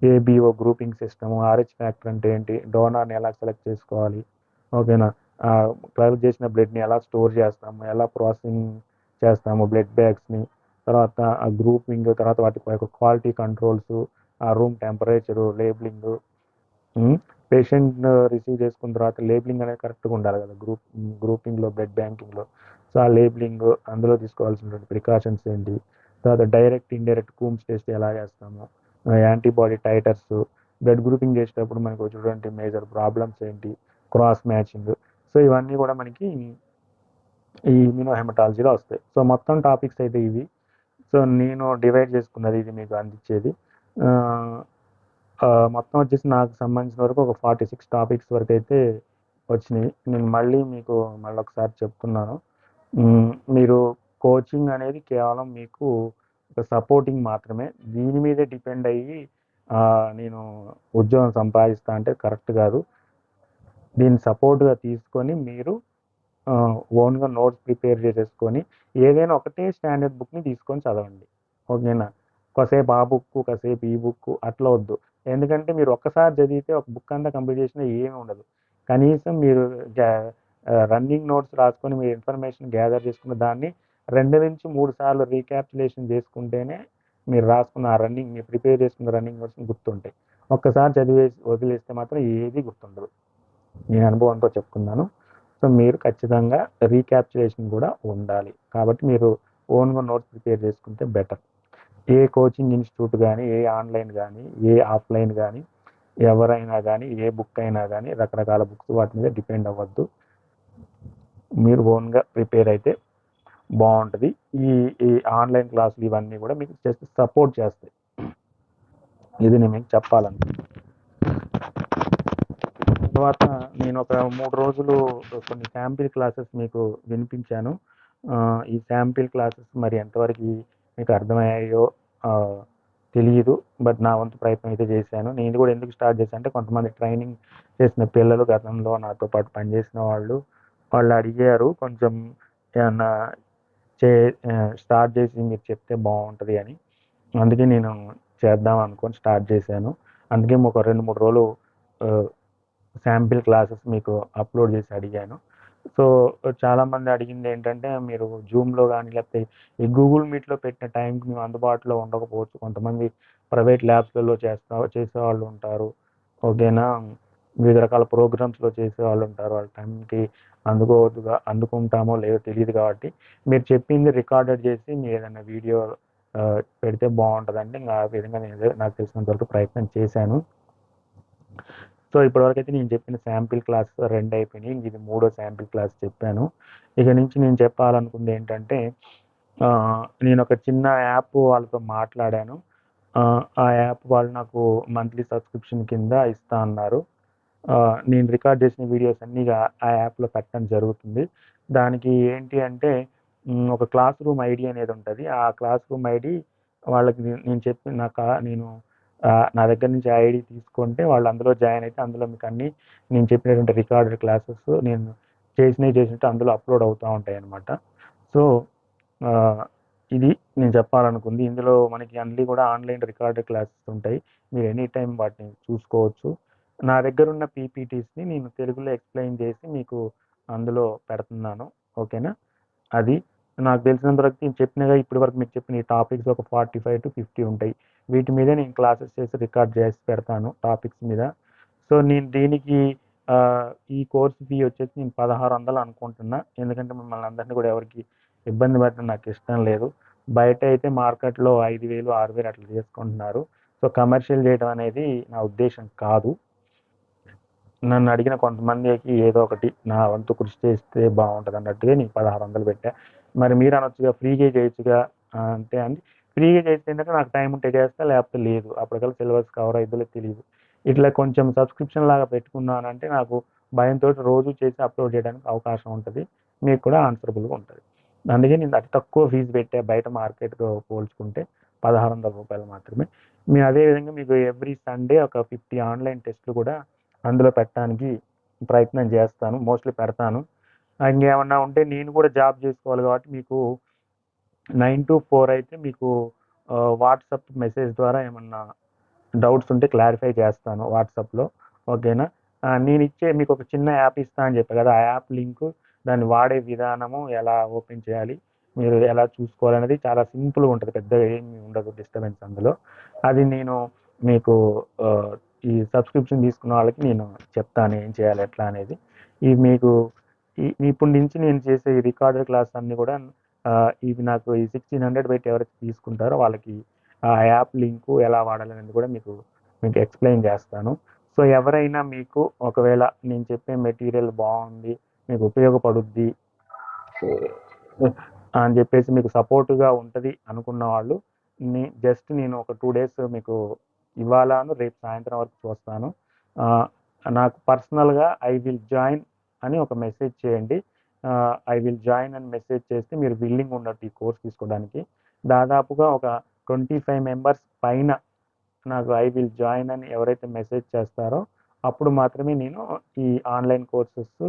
ABO grouping system, RH factor అంటే ఏంటి, డోనార్ని ఎలా సెలెక్ట్ చేసుకోవాలి, ఓకేనా, కలెక్ట్ చేసిన బ్లడ్ని ఎలా స్టోర్ చేస్తాము, ఎలా ప్రాసెసింగ్ చేస్తాము బ్లడ్ బ్యాగ్స్ని, తర్వాత ఆ గ్రూపింగ్, తర్వాత వాటి యొక్క క్వాలిటీ కంట్రోల్స్, ఆ room temperature, labelling, patient receive చేసుకున్న తర్వాత లేబులింగ్ అనేది కరెక్ట్గా ఉండాలి కదా గ్రూపింగ్లో, బ్లడ్ బ్యాంకింగ్లో. సో ఆ లేబులింగ్, అందులో తీసుకోవాల్సినటువంటి ప్రికాషన్స్ ఏంటి, తర్వాత డైరెక్ట్ ఇండైరెక్ట్ కూమ్స్ టెస్ట్ ఎలా చేస్తాము, యాంటీబాడీ టైటర్స్, బ్లడ్ గ్రూపింగ్ చేసేటప్పుడు మనకు వచ్చేటువంటి మేజర్ ప్రాబ్లమ్స్ ఏంటి, క్రాస్ మ్యాచింగ్, సో ఇవన్నీ కూడా మనకి ఈ ఇమ్యూనోహెమటాలజీలో వస్తాయి. సో మొత్తం టాపిక్స్ అయితే ఇవి. సో నేను డివైడ్ చేసుకున్నది ఇది మీకు అందించేది. మొత్తం వచ్చేసి నాకు సంబంధించిన వరకు ఒక 46 టాపిక్స్ వరకు అయితే వచ్చినాయి. నేను మీకు ఒకసారి చెప్తున్నాను. మీరు కోచింగ్ అనేది కేవలం మీకు ఒక సపోర్టింగ్ మాత్రమే. దీని మీదే డిపెండ్ అయ్యి నేను ఉద్యోగం సంపాదిస్తా అంటే కరెక్ట్ కాదు. దీన్ని సపోర్ట్గా తీసుకొని మీరు ఓన్గా నోట్స్ ప్రిపేర్ చేసేసుకొని ఏదైనా ఒకటే స్టాండర్డ్ బుక్ని తీసుకొని చదవండి. ఓకేనా? కాసేపు ఆ బుక్, కాసేపు ఈ బుక్ అట్లా వద్దు. ఎందుకంటే మీరు ఒక్కసారి చదివితే ఒక బుక్ అంతా కంప్లీట్ చేసినా ఏమీ ఉండదు. కనీసం మీరు రన్నింగ్ నోట్స్ రాసుకొని మీరు ఇన్ఫర్మేషన్ గ్యాదర్ చేసుకున్న దాన్ని 2-3 సార్లు రీక్యాప్చులేషన్ చేసుకుంటేనే మీరు రాసుకున్న మీరు ప్రిపేర్ చేసుకున్న రన్నింగ్ నోట్స్ గుర్తుంటాయి. ఒక్కసారి చదివేసి వదిలేస్తే మాత్రం ఏది గుర్తుండదు. నేను అనుభవంతో చెప్తున్నాను. సో మీరు ఖచ్చితంగా రీక్యాప్చులేషన్ కూడా ఉండాలి. కాబట్టి మీరు ఓన్గా నోట్స్ ప్రిపేర్ చేసుకుంటే బెటర్. ఏ కోచింగ్ ఇన్స్టిట్యూట్ కానీ, ఏ ఆన్లైన్ కానీ, ఏ ఆఫ్లైన్ కానీ, ఎవరైనా కానీ, ఏ బుక్ అయినా కానీ, రకరకాల బుక్స్ వాటి మీద డిపెండ్ అవ్వద్దు. మీరు ఓన్గా ప్రిపేర్ అయితే బాగుంటుంది. ఈ ఆన్లైన్ క్లాసులు ఇవన్నీ కూడా మీకు జస్ట్ సపోర్ట్ చేస్తాయి. ఇది నేను మీకు చెప్పాలనుకుంటున్నాను. తర్వాత నేను ఒక 3 రోజులు కొన్ని శాంపిల్ క్లాసెస్ మీకు వినిపించాను. ఈ శాంపిల్ క్లాసెస్ మరి ఎంతవరకు మీకు అర్థమయ్యాయో తెలియదు. బట్ నా వంతు ప్రయత్నం అయితే చేశాను. నేను కూడా ఎందుకు స్టార్ట్ చేశాను అంటే కొంతమంది ట్రైనింగ్ చేసిన పిల్లలు గతంలో నాతో పాటు పనిచేసిన వాళ్ళు అడిగారు కొంచెం ఏమన్నా స్టార్ట్ చేసి మీరు చెప్తే బాగుంటుంది అని. అందుకే నేను చేద్దాం అనుకొని స్టార్ట్ చేశాను. అందుకే ఒక 2-3 రోజులు శాంపిల్ క్లాసెస్ మీకు అప్లోడ్ చేసి అడిగాను. సో చాలామంది అడిగింది ఏంటంటే మీరు జూమ్లో కానీ లేకపోతే ఈ గూగుల్ మీట్లో పెట్టిన టైంకి మేము అందుబాటులో ఉండకపోవచ్చు. కొంతమంది ప్రైవేట్ ల్యాబ్స్లలో చేసేవాళ్ళు ఉంటారు. ఓకేనా? వివిధ రకాల ప్రోగ్రామ్స్లో చేసేవాళ్ళు ఉంటారు. వాళ్ళ టైంకి అందుకుంటామో లేదో తెలియదు. కాబట్టి మీరు చెప్పింది రికార్డెడ్ చేసి మీరు ఏదైనా వీడియో పెడితే బాగుంటుందండి. ఆ విధంగా నేను నాకు తెలిసినంత వరకు ప్రయత్నం చేశాను. సో ఇప్పటివరకు అయితే నేను చెప్పిన శాంపిల్ క్లాస్ 2 అయిపోయినాయి. ఇది 3వ శాంపిల్ క్లాస్ చెప్పాను. ఇక నుంచి నేను చెప్పాలనుకుంది ఏంటంటే నేను ఒక చిన్న యాప్ వాళ్ళతో మాట్లాడాను. ఆ యాప్ వాళ్ళు నాకు మంత్లీ సబ్స్క్రిప్షన్ కింద ఇస్తా అన్నారు. నేను రికార్డ్ చేసిన వీడియోస్ అన్నీ ఆ యాప్లో పెట్టడం జరుగుతుంది. దానికి ఏంటి అంటే ఒక క్లాస్ రూమ్ ఐడి అనేది ఉంటుంది. ఆ క్లాస్ రూమ్ ఐడి వాళ్ళకి నేను చెప్పి నేను నా దగ్గర నుంచి ఐడి తీసుకుంటే వాళ్ళు అందులో జాయిన్ అయితే అందులో మీకు అన్ని నేను చెప్పినటువంటి రికార్డెడ్ క్లాసెస్ నేను చేసినట్టు అందులో అప్లోడ్ అవుతూ ఉంటాయి అన్నమాట. సో ఇది నేను చెప్పాలనుకుంది. ఇందులో మనకి అన్నీ కూడా ఆన్లైన్ రికార్డెడ్ క్లాసెస్ ఉంటాయి. మీరు ఎనీ టైం వాటిని చూసుకోవచ్చు. నా దగ్గర ఉన్న పీపీటీస్ని నేను తెలుగులో ఎక్స్ప్లెయిన్ చేసి మీకు అందులో పెడుతున్నాను. ఓకేనా? అది నాకు తెలిసినంత వరకు నేను చెప్పినగా ఇప్పటి వరకు మీకు చెప్పిన ఈ టాపిక్స్ ఒక 45-50 ఉంటాయి. వీటి మీద నేను క్లాసెస్ చేసి రికార్డ్ చేసి పెడతాను టాపిక్స్ మీద. సో నేను దీనికి ఈ కోర్స్ ఫీ వచ్చేసి నేను 1600 అనుకుంటున్నా. ఎందుకంటే మిమ్మల్ని అందరినీ కూడా ఎవరికి ఇబ్బంది పెట్టడం నాకు ఇష్టం లేదు. బయట అయితే మార్కెట్లో 5000, 6000 అట్లా చేసుకుంటున్నారు. సో కమర్షియల్ చేయడం అనేది నా ఉద్దేశం కాదు. నన్ను అడిగిన కొంతమందికి ఏదో ఒకటి నా వంతు కృషి చేస్తే బాగుంటుంది అన్నట్టుగా నేను 1600 పెట్టా. మరి మీరు అనొచ్చుగా ఫ్రీగా చేయొచ్చుగా అంటే ఫ్రీగా చేస్తే ఏంటంటే నాకు టైం ఉంటే చేస్తా, లేకపోతే లేదు. అప్పటికల్లా సిలబస్ కవర్ అయిద్దో తెలియదు. ఇట్లా కొంచెం సబ్స్క్రిప్షన్ లాగా పెట్టుకున్నానంటే నాకు భయంతో రోజు చేసి అప్లోడ్ చేయడానికి అవకాశం ఉంటుంది. మీకు కూడా ఆన్సరబుల్గా ఉంటుంది. అందుకే నేను అతి తక్కువ ఫీజు పెట్టా బయట మార్కెట్తో పోల్చుకుంటే 1600 రూపాయలు మాత్రమే. మేము అదేవిధంగా మీకు ఎవ్రీ సండే ఒక 50 ఆన్లైన్ టెస్ట్లు కూడా అందులో పెట్టడానికి ప్రయత్నం చేస్తాను. మోస్ట్లీ పెడతాను. ఇంకేమన్నా ఉంటే నేను కూడా జాబ్ చేసుకోవాలి కాబట్టి మీకు 9 to 4 అయితే మీకు వాట్సాప్ మెసేజ్ ద్వారా ఏమన్నా డౌట్స్ ఉంటే క్లారిఫై చేస్తాను వాట్సాప్లో. ఓకేనా? నేను మీకు ఒక చిన్న యాప్ ఇస్తా అని చెప్పాను కదా! ఆ యాప్ లింకు దాన్ని వాడే విధానము ఎలా ఓపెన్ చేయాలి, మీరు ఎలా చూసుకోవాలనేది చాలా సింపుల్గా ఉంటుంది. పెద్దగా ఏమి ఉండదు డిస్టర్బెన్స్ అందులో. అది నేను మీకు ఈ సబ్స్క్రిప్షన్ తీసుకున్న వాళ్ళకి నేను చెప్తాను ఏం చేయాలి ఎట్లా అనేది. ఇవి మీకు ఇప్పటి నుంచి నేను చేసే ఈ రికార్డెడ్ క్లాస్ అన్నీ కూడా ఇవి నాకు ఈ 1600 పెట్టి ఎవరైతే తీసుకుంటారో వాళ్ళకి ఆ యాప్ లింకు ఎలా వాడాలనేది కూడా మీకు ఎక్స్ప్లెయిన్ చేస్తాను. సో ఎవరైనా మీకు ఒకవేళ నేను చెప్పే మెటీరియల్ బాగుంది, మీకు ఉపయోగపడుద్ది అని చెప్పేసి మీకు సపోర్ట్గా ఉంటుంది అనుకున్న వాళ్ళు జస్ట్ నేను ఒక 2 డేస్ మీకు ఇవాళను రేపు సాయంత్రం వరకు చూస్తాను. నాకు పర్సనల్గా ఐ విల్ జాయిన్ అని ఒక మెసేజ్ చేయండి. ఐ విల్ జాయిన్ అని మెసేజ్ చేస్తే మీరు విల్లింగ్ ఉన్నట్టు ఈ కోర్స్ తీసుకోవడానికి. దాదాపుగా ఒక 25 మెంబర్స్ పైన నాకు ఐ విల్ జాయిన్ అని ఎవరైతే మెసేజ్ చేస్తారో అప్పుడు మాత్రమే నేను ఈ ఆన్లైన్ కోర్సెస్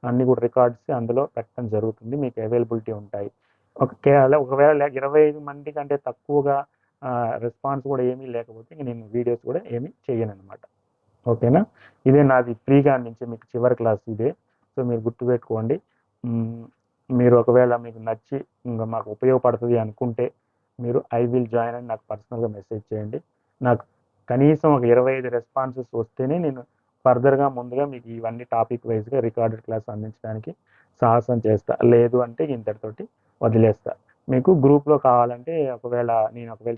అన్నీ కూడా రికార్డ్స్ అందులో పెట్టడం జరుగుతుంది. మీకు అవైలబిలిటీ ఉంటాయి. ఒకవేళ 25 మంది కంటే తక్కువగా రెస్పాన్స్ కూడా ఏమీ లేకపోతే నేను వీడియోస్ కూడా ఏమీ చేయనన్నమాట. ఓకేనా? ఇదే నాది ఫ్రీగా అందించే మీకు చివరి క్లాస్ ఇదే. సో మీరు గుర్తుపెట్టుకోండి. మీరు ఒకవేళ మీకు నచ్చి ఇంకా మాకు ఉపయోగపడుతుంది అనుకుంటే మీరు ఐ విల్ జాయిన్ అని నాకు పర్సనల్గా మెసేజ్ చేయండి. నాకు కనీసం ఒక 25 రెస్పాన్సెస్ వస్తేనే నేను ఫర్దర్గా ముందుగా మీకు ఇవన్నీ టాపిక్ వైజ్గా రికార్డెడ్ క్లాస్ అందించడానికి సాహసం చేస్తా. లేదు అంటే ఇంతటితోటి వదిలేస్తా. మీకు గ్రూప్లో కావాలంటే ఒకవేళ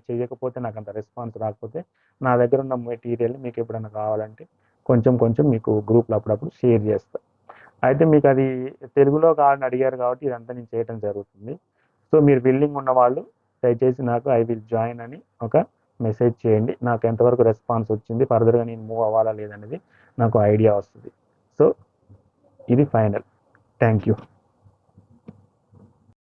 చేయకపోతే నాకు అంత రెస్పాన్స్ రాకపోతే నా దగ్గర ఉన్న మెటీరియల్ మీకు ఎప్పుడైనా కావాలంటే కొంచెం మీకు గ్రూప్లో అప్పుడప్పుడు షేర్ చేస్తా. అయితే మీకు అది తెలుగులో కావాలని అడిగారు కాబట్టి ఇదంతా నేను చేయడం జరుగుతుంది. సో మీరు విల్లింగ్ ఉన్న వాళ్ళు దయచేసి నాకు ఐ విల్ జాయిన్ అని ఒక మెసేజ్ చేయండి. నాకు ఎంతవరకు రెస్పాన్స్ వచ్చింది, ఫర్దర్గా నేను మూవ్ అవ్వాలా లేదనేది నాకు ఐడియా వస్తుంది. సో ఇది ఫైనల్. Thank you.